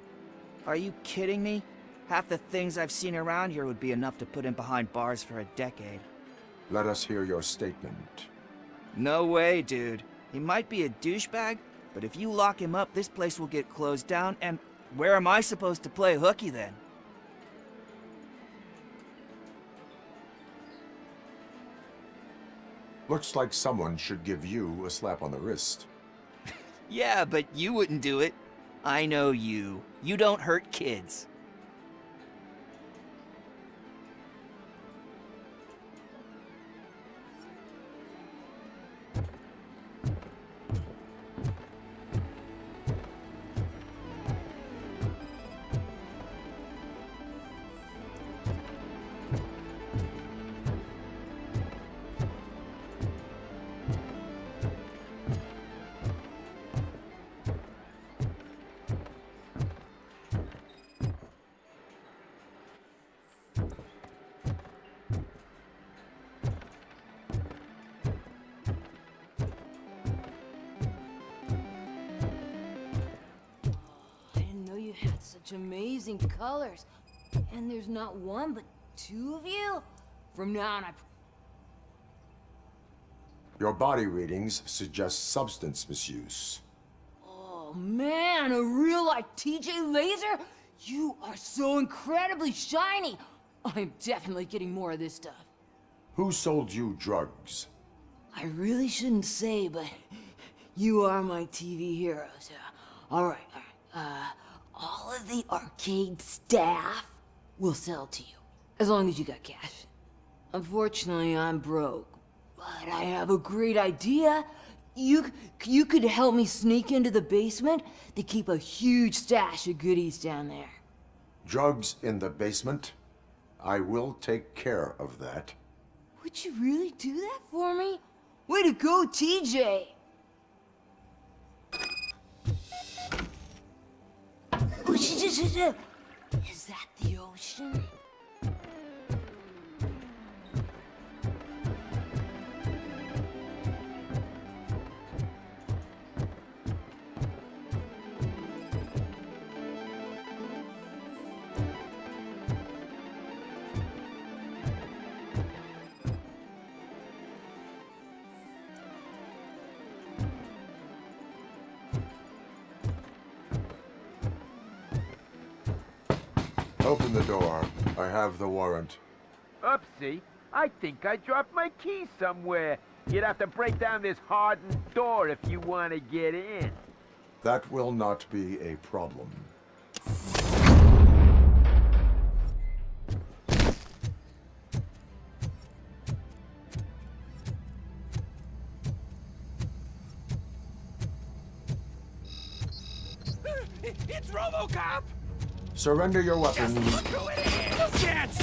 Are you kidding me? Half the things I've seen around here would be enough to put him behind bars for a decade. Let us hear your statement. No way, dude. He might be a douchebag, but if you lock him up, this place will get closed down, and where am I supposed to play hooky then? Looks like someone should give you a slap on the wrist. Yeah, but you wouldn't do it. I know you. You don't hurt kids. Such amazing colors. And there's not one, but two of you? From now on, Your body readings suggest substance misuse. Oh man, a real like TJ Laser? You are so incredibly shiny! I'm definitely getting more of this stuff. Who sold you drugs? I really shouldn't say, but you are my TV heroes. Alright. All of the arcade staff will sell to you, as long as you got cash. Unfortunately, I'm broke, but I have a great idea. You could help me sneak into the basement. They keep a huge stash of goodies down there. Drugs in the basement? I will take care of that. Would you really do that for me? Way to go, TJ! Is that the ocean? Open the door. I have the warrant. Oopsie. I think I dropped my key somewhere. You'd have to break down this hardened door if you want to get in. That will not be a problem. It's RoboCop! Surrender your weapons. Look who it is! Chance!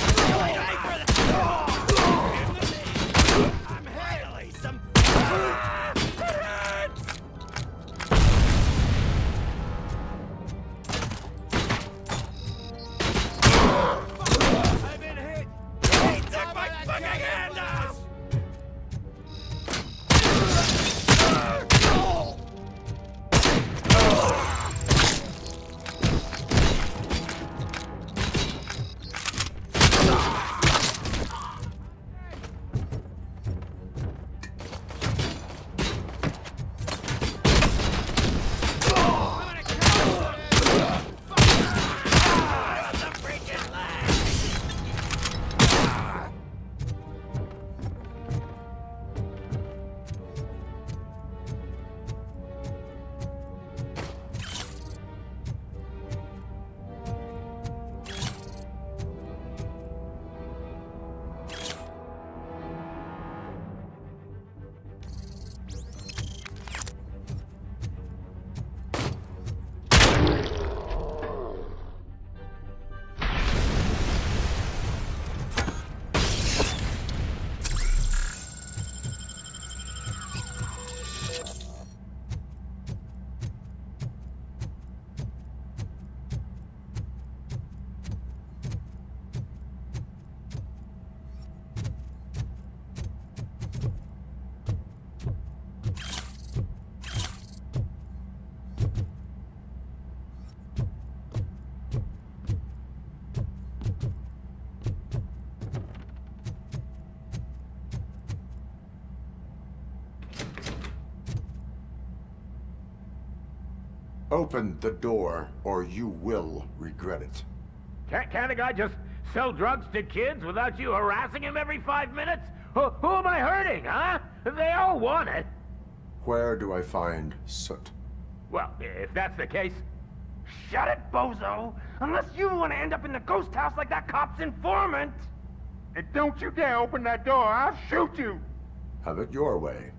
I'm handling some... I've been hit! He took my fucking hand off! Open the door, or you will regret it. Can't a guy just sell drugs to kids without you harassing him every 5 minutes? Who am I hurting, huh? They all want it. Where do I find soot? Well, if that's the case, shut it, bozo! Unless you want to end up in the ghost house like that cop's informant! And don't you dare open that door, I'll shoot you! Have it your way.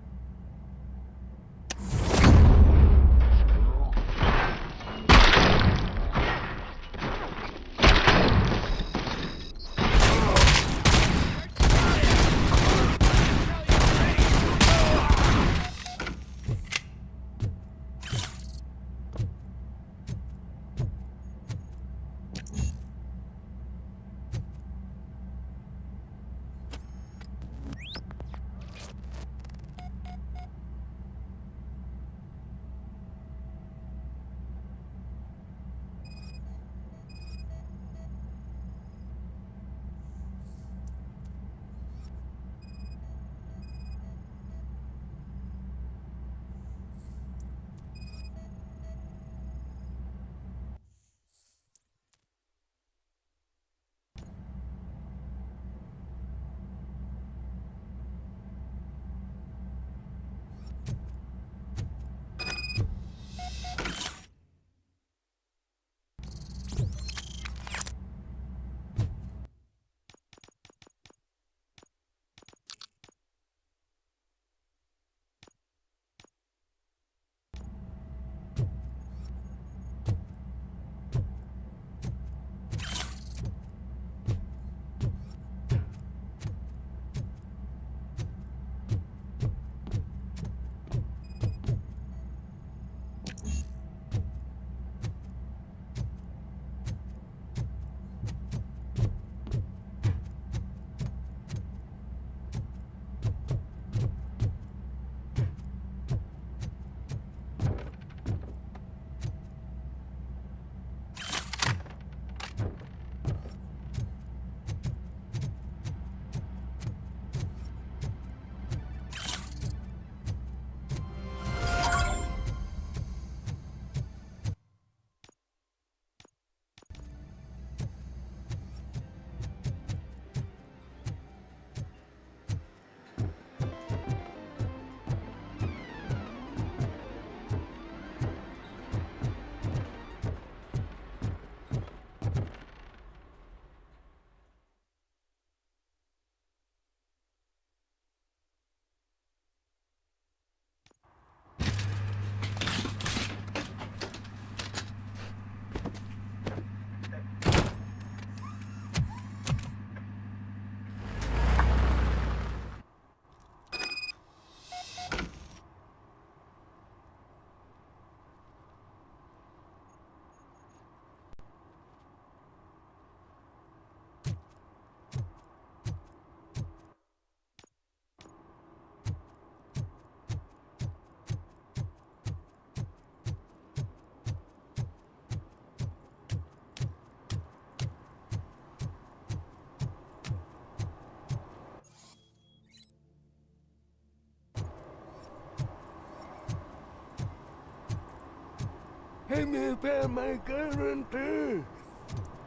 me pay my guarantee.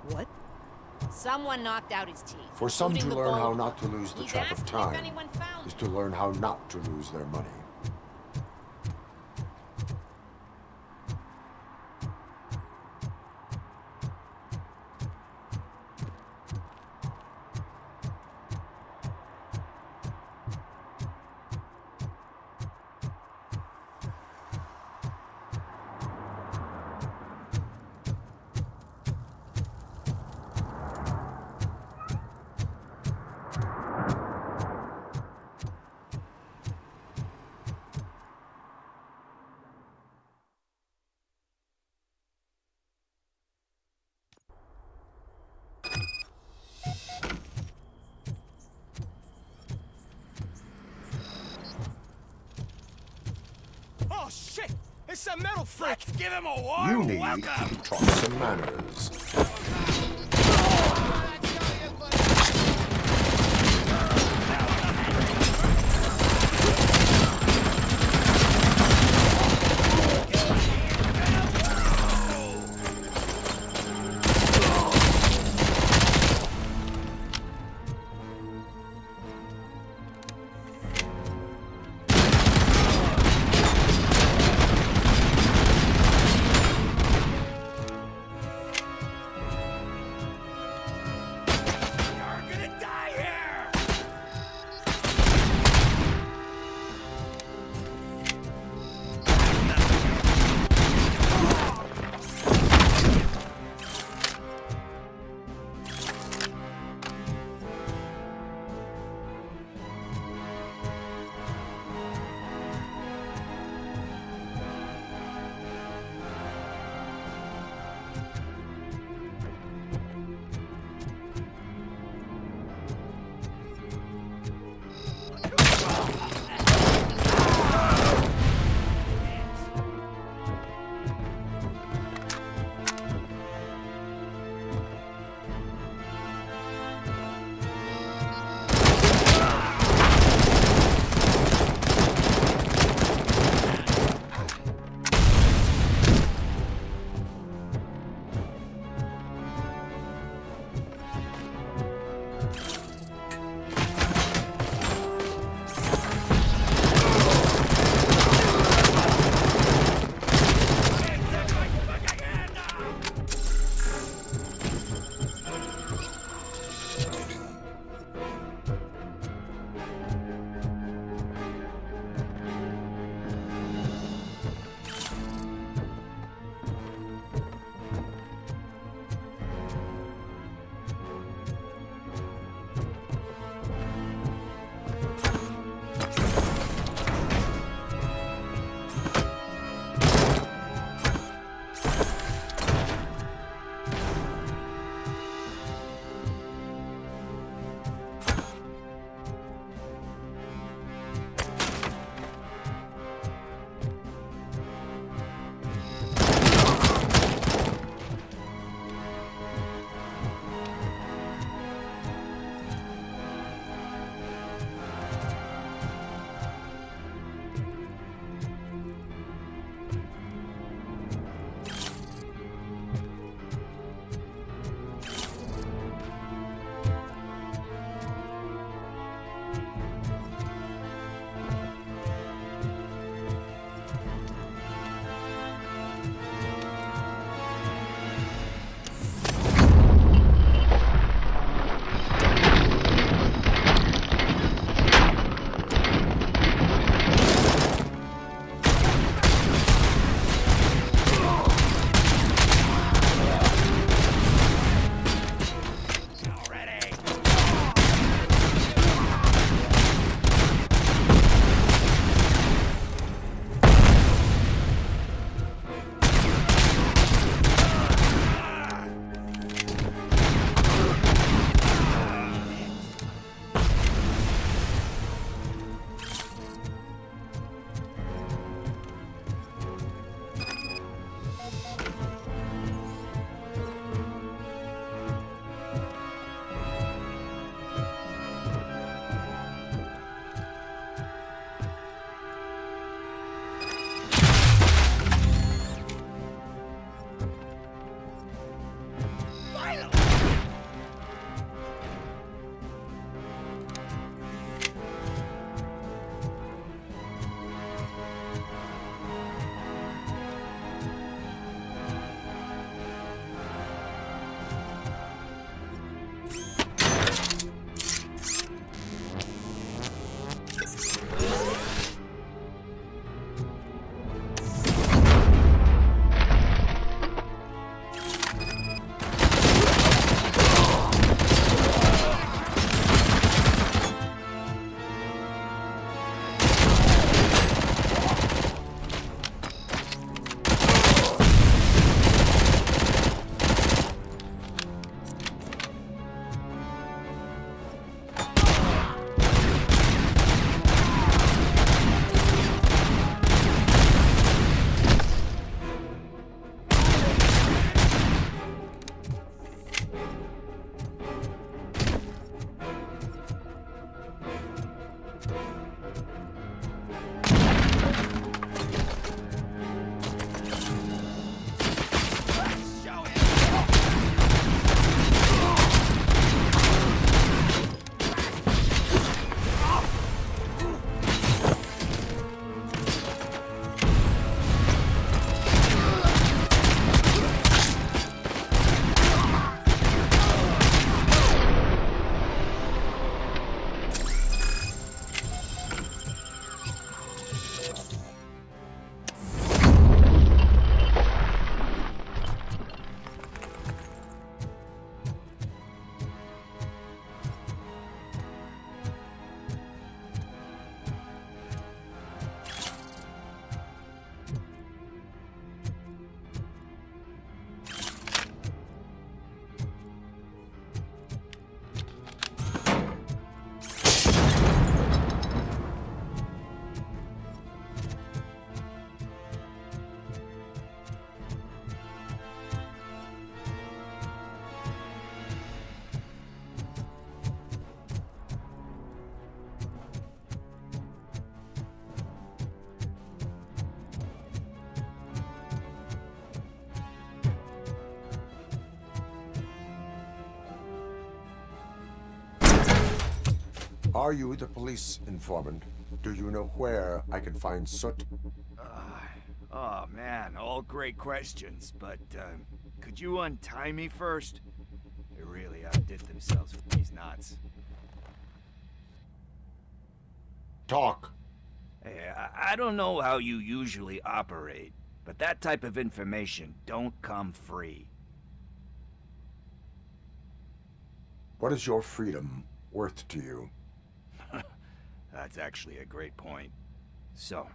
What? Someone knocked out his teeth. For some to including the learn how gold not to lose the He's track of asking if time anyone found is to learn how not to lose their money. Oh shit! It's a metal freak! Give him a You warm need welcome. to taught some manners. Are you the police informant? Do you know where I can find Soot? Oh man, all great questions, but could you untie me first? They really outdid themselves with these knots. Talk. Hey, I don't know how you usually operate, but that type of information don't come free. What is your freedom worth to you? That's actually a great point. So,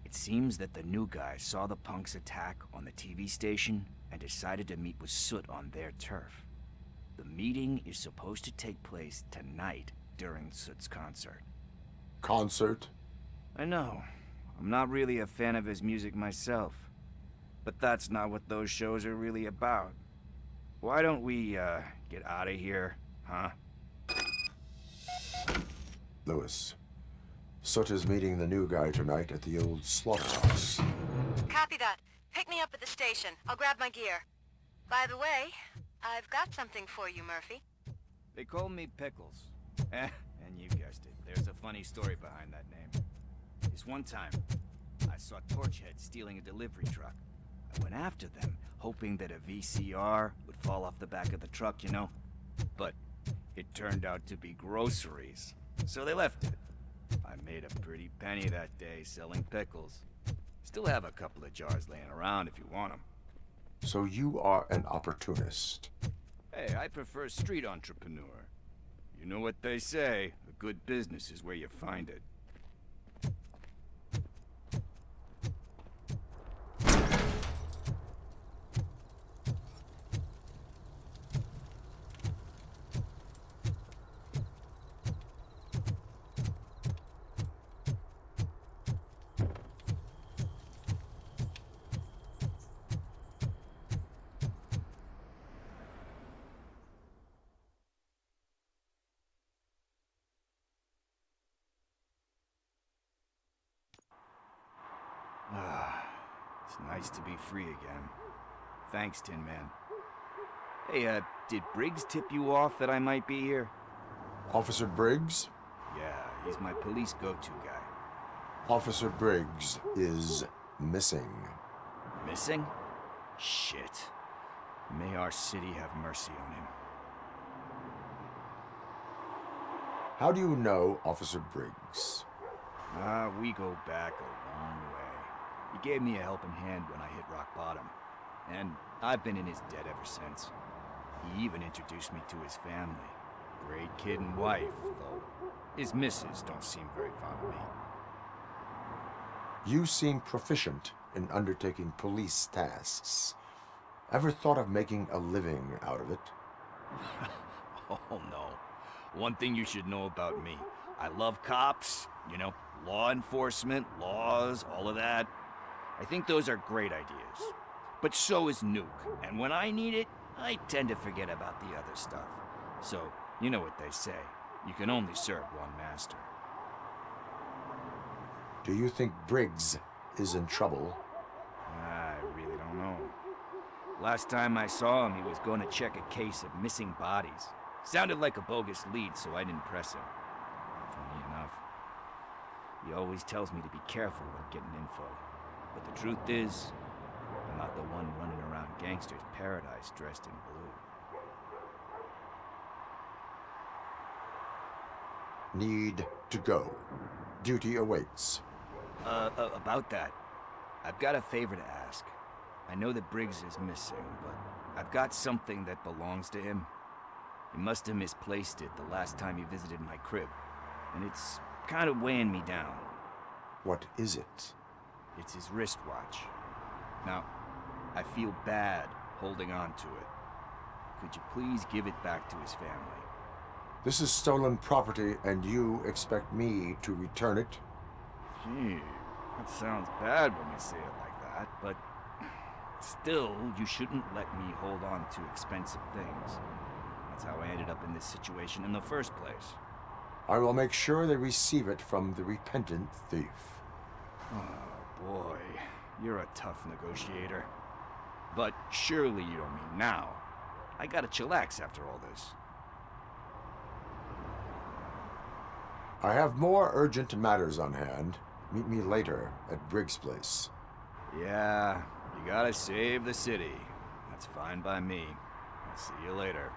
it seems that the new guy saw the punks attack on the TV station and decided to meet with Soot on their turf. The meeting is supposed to take place tonight during Soot's concert. Concert? I know. I'm not really a fan of his music myself. But that's not what those shows are really about. Why don't we, get out of here, huh? Lewis, Soot is meeting the new guy tonight at the old slaughterhouse. Copy that. Pick me up at the station. I'll grab my gear. By the way, I've got something for you, Murphy. They call me Pickles. And you guessed it. There's a funny story behind that name. This one time, I saw Torchhead stealing a delivery truck. I went after them, hoping that a VCR would fall off the back of the truck, you know? But it turned out to be groceries, so they left it. I made a pretty penny that day selling pickles. Still have a couple of jars laying around if you want them. So you are an opportunist. Hey, I prefer street entrepreneur. You know what they say, a good business is where you find it. It's nice to be free again. Thanks, Tin Man. Hey, did Briggs tip you off that I might be here? Officer Briggs? Yeah, he's my police go-to guy. Officer Briggs is missing. Missing? Shit. May our city have mercy on him. How do you know Officer Briggs? We go back a long way. He gave me a helping hand when I hit rock bottom. And I've been in his debt ever since. He even introduced me to his family. Great kid and wife, though his missus don't seem very fond of me. You seem proficient in undertaking police tasks. Ever thought of making a living out of it? Oh, no. One thing you should know about me. I love cops, you know, law enforcement, laws, all of that. I think those are great ideas. But so is Nuke, and when I need it, I tend to forget about the other stuff. So, you know what they say. You can only serve one master. Do you think Briggs is in trouble? I really don't know. Last time I saw him, he was going to check a case of missing bodies. Sounded like a bogus lead, so I didn't press him. Funny enough. He always tells me to be careful when getting info. But the truth is, I'm not the one running around gangster's paradise dressed in blue. Need to go. Duty awaits. About that, I've got a favor to ask. I know that Briggs is missing, but I've got something that belongs to him. He must have misplaced it the last time he visited my crib, and it's kind of weighing me down. What is it? It's his wristwatch. Now, I feel bad holding on to it. Could you please give it back to his family? This is stolen property, and you expect me to return it? Gee, that sounds bad when you say it like that, but still, you shouldn't let me hold on to expensive things. That's how I ended up in this situation in the first place. I will make sure they receive it from the repentant thief. Oh boy, you're a tough negotiator. But surely you don't mean now. I gotta chillax after all this. I have more urgent matters on hand. Meet me later at Briggs' place. Yeah, you gotta save the city. That's fine by me. I'll see you later.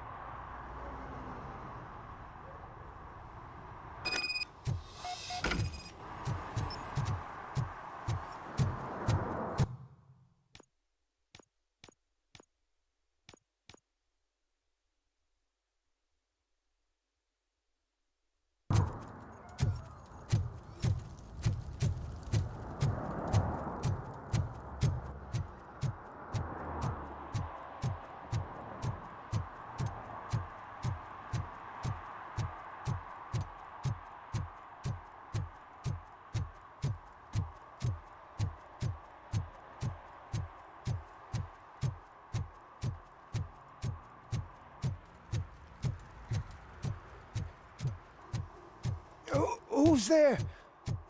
Who's there?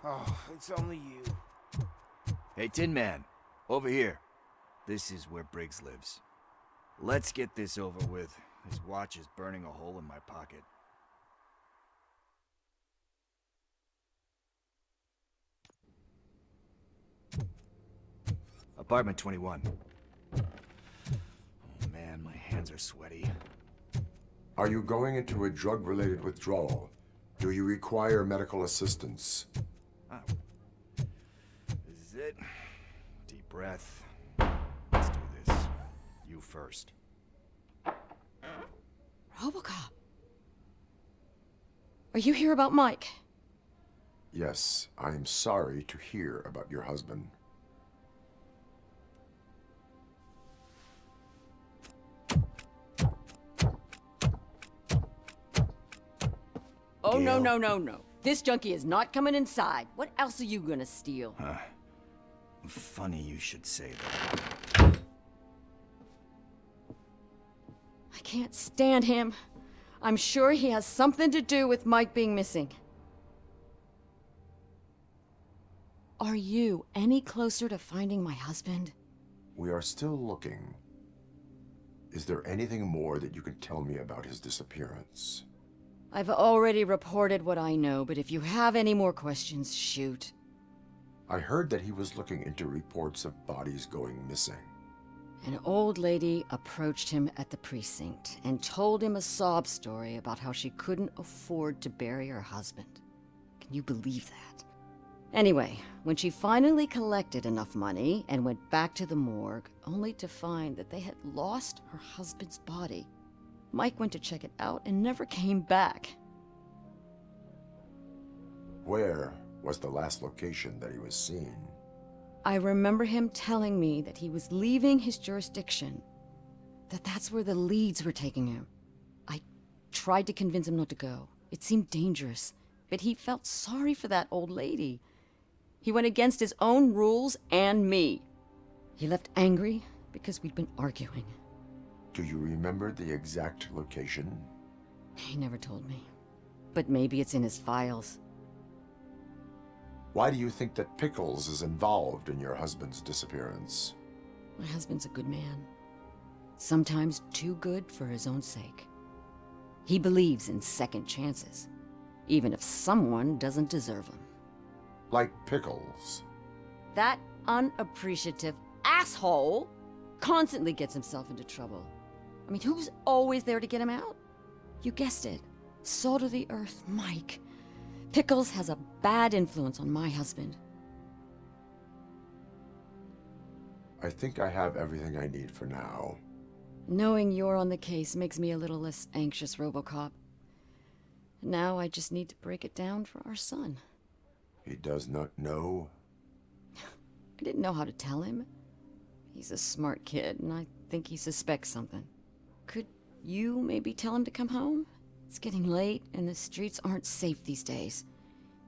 Oh, it's only you. Hey, Tin Man, over here. This is where Briggs lives. Let's get this over with. His watch is burning a hole in my pocket. Apartment 21. Oh man, my hands are sweaty. Are you going into a drug-related withdrawal? Do you require medical assistance? Oh. This is it. Deep breath. Let's do this. You first. RoboCop. Are you here about Mike? Yes, I am sorry to hear about your husband. Oh, no, no, no, no. This junkie is not coming inside. What else are you gonna steal? Funny you should say that. I can't stand him. I'm sure he has something to do with Mike being missing. Are you any closer to finding my husband? We are still looking. Is there anything more that you can tell me about his disappearance? I've already reported what I know, but if you have any more questions, shoot. I heard that he was looking into reports of bodies going missing. An old lady approached him at the precinct and told him a sob story about how she couldn't afford to bury her husband. Can you believe that? Anyway, when she finally collected enough money and went back to the morgue, only to find that they had lost her husband's body, Mike went to check it out and never came back. Where was the last location that he was seen? I remember him telling me that he was leaving his jurisdiction, that's where the leads were taking him. I tried to convince him not to go. It seemed dangerous, but he felt sorry for that old lady. He went against his own rules and me. He left angry because we'd been arguing. Do you remember the exact location? He never told me, but maybe it's in his files. Why do you think that Pickles is involved in your husband's disappearance? My husband's a good man. Sometimes too good for his own sake. He believes in second chances, even if someone doesn't deserve them. Like Pickles? That unappreciative asshole constantly gets himself into trouble. I mean, who's always there to get him out? You guessed it. Salt of the earth, Mike. Pickles has a bad influence on my husband. I think I have everything I need for now. Knowing you're on the case makes me a little less anxious, RoboCop. Now I just need to break it down for our son. He does not know? I didn't know how to tell him. He's a smart kid, and I think he suspects something. Could you maybe tell him to come home? It's getting late, and the streets aren't safe these days.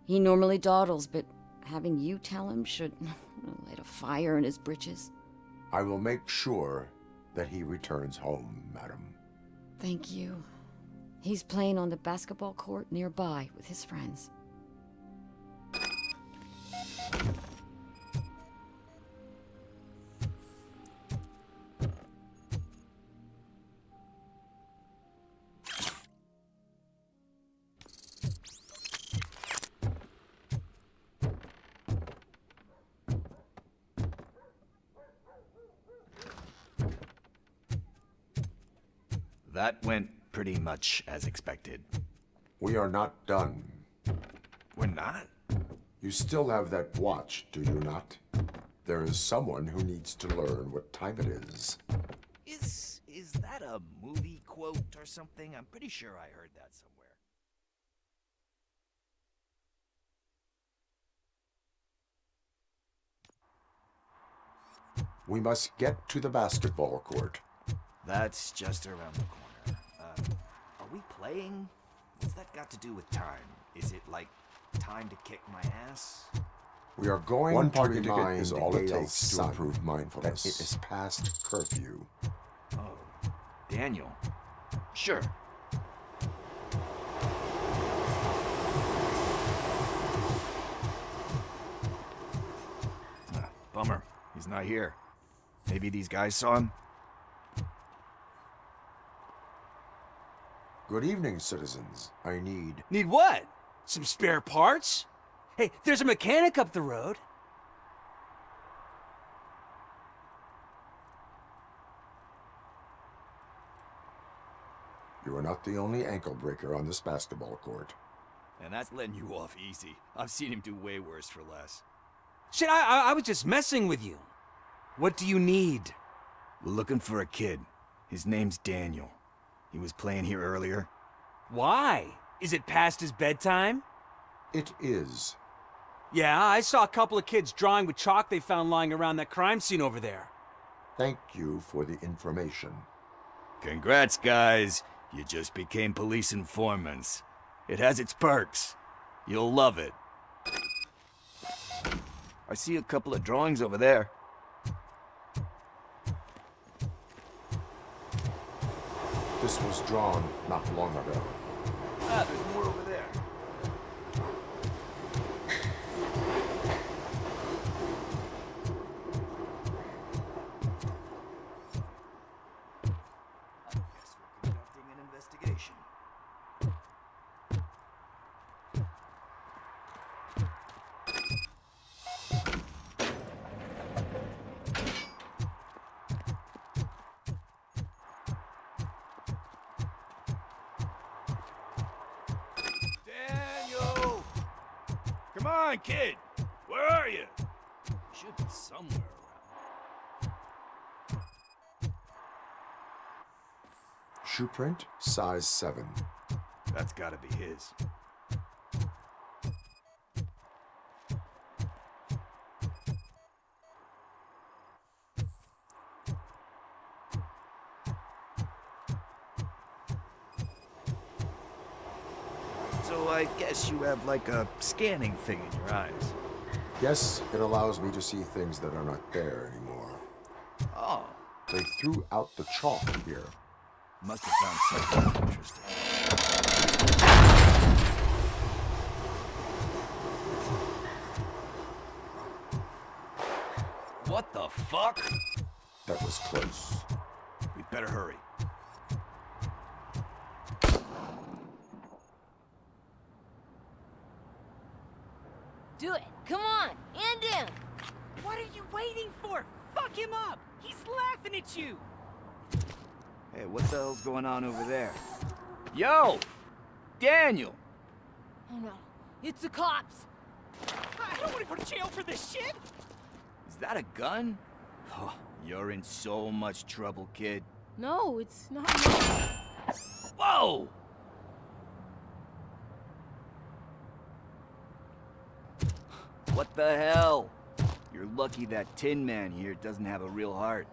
He normally dawdles, but having you tell him should light a fire in his britches. I will make sure that he returns home, madam. Thank you. He's playing on the basketball court nearby with his friends. that went pretty much as expected. We are not done. We're not? You still have that watch, do you not? There is someone who needs to learn what time it is. Is that a movie quote or something? I'm pretty sure I heard that somewhere. We must get to the basketball court. That's just around the corner. Are we playing? What's that got to do with time? Is it like time to kick my ass? We are going One to parking remind ticket is all it Gail's takes to son improve mindfulness. that it is past curfew. Oh, Daniel. Sure. Bummer. He's not here. Maybe these guys saw him? Good evening, citizens. I need... Need what? Some spare parts? Hey, there's a mechanic up the road. You are not the only ankle breaker on this basketball court. And that's letting you off easy. I've seen him do way worse for less. Shit, I was just messing with you. What do you need? We're looking for a kid. His name's Daniel. He was playing here earlier. Why? Is it past his bedtime? It is. Yeah, I saw a couple of kids drawing with chalk they found lying around that crime scene over there. Thank you for the information. Congrats, guys. You just became police informants. It has its perks. You'll love it. I see a couple of drawings over there. This was drawn not long ago. Ah, there's more over there. Guess we're conducting an investigation. Daniel! Come on, kid! Where are you? Should be somewhere around. Shoe print, size 7. That's gotta be his. So I guess you have like a scanning thing in your eyes. Yes, it allows me to see things that are not there anymore. Oh. They threw out the chalk here. Must have found something interesting. What the fuck? That was close. We'd better hurry. Do it. Come on. End him. What are you waiting for? Fuck him up. He's laughing at you. Hey, what the hell's going on over there? Yo! Daniel! Oh no. It's the cops. I don't want to go to jail for this shit. Is that a gun? Oh, you're in so much trouble, kid. No, it's not. Whoa! What the hell? You're lucky that Tin Man here doesn't have a real heart.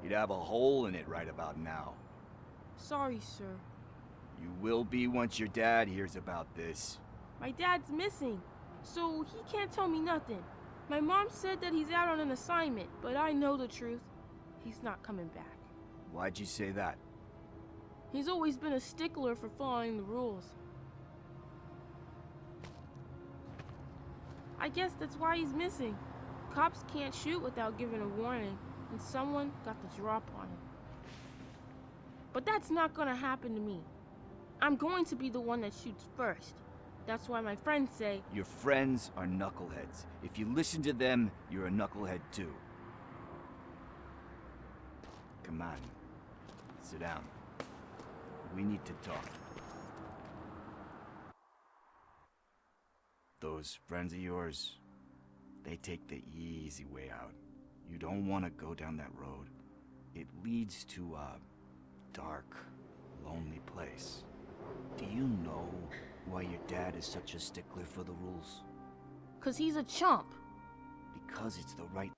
He'd have a hole in it right about now. Sorry, sir. You will be once your dad hears about this. My dad's missing, so he can't tell me nothing. My mom said that he's out on an assignment, but I know the truth. He's not coming back. Why'd you say that? He's always been a stickler for following the rules. I guess that's why he's missing. Cops can't shoot without giving a warning, and someone got the drop on him. But that's not gonna happen to me. I'm going to be the one that shoots first. That's why my friends say... Your friends are knuckleheads. If you listen to them, you're a knucklehead too. Come on. Sit down. We need to talk. Those friends of yours, they take the easy way out. You don't want to go down that road. It leads to a dark, lonely place. Do you know why your dad is such a stickler for the rules? 'Cause he's a chump. Because it's the right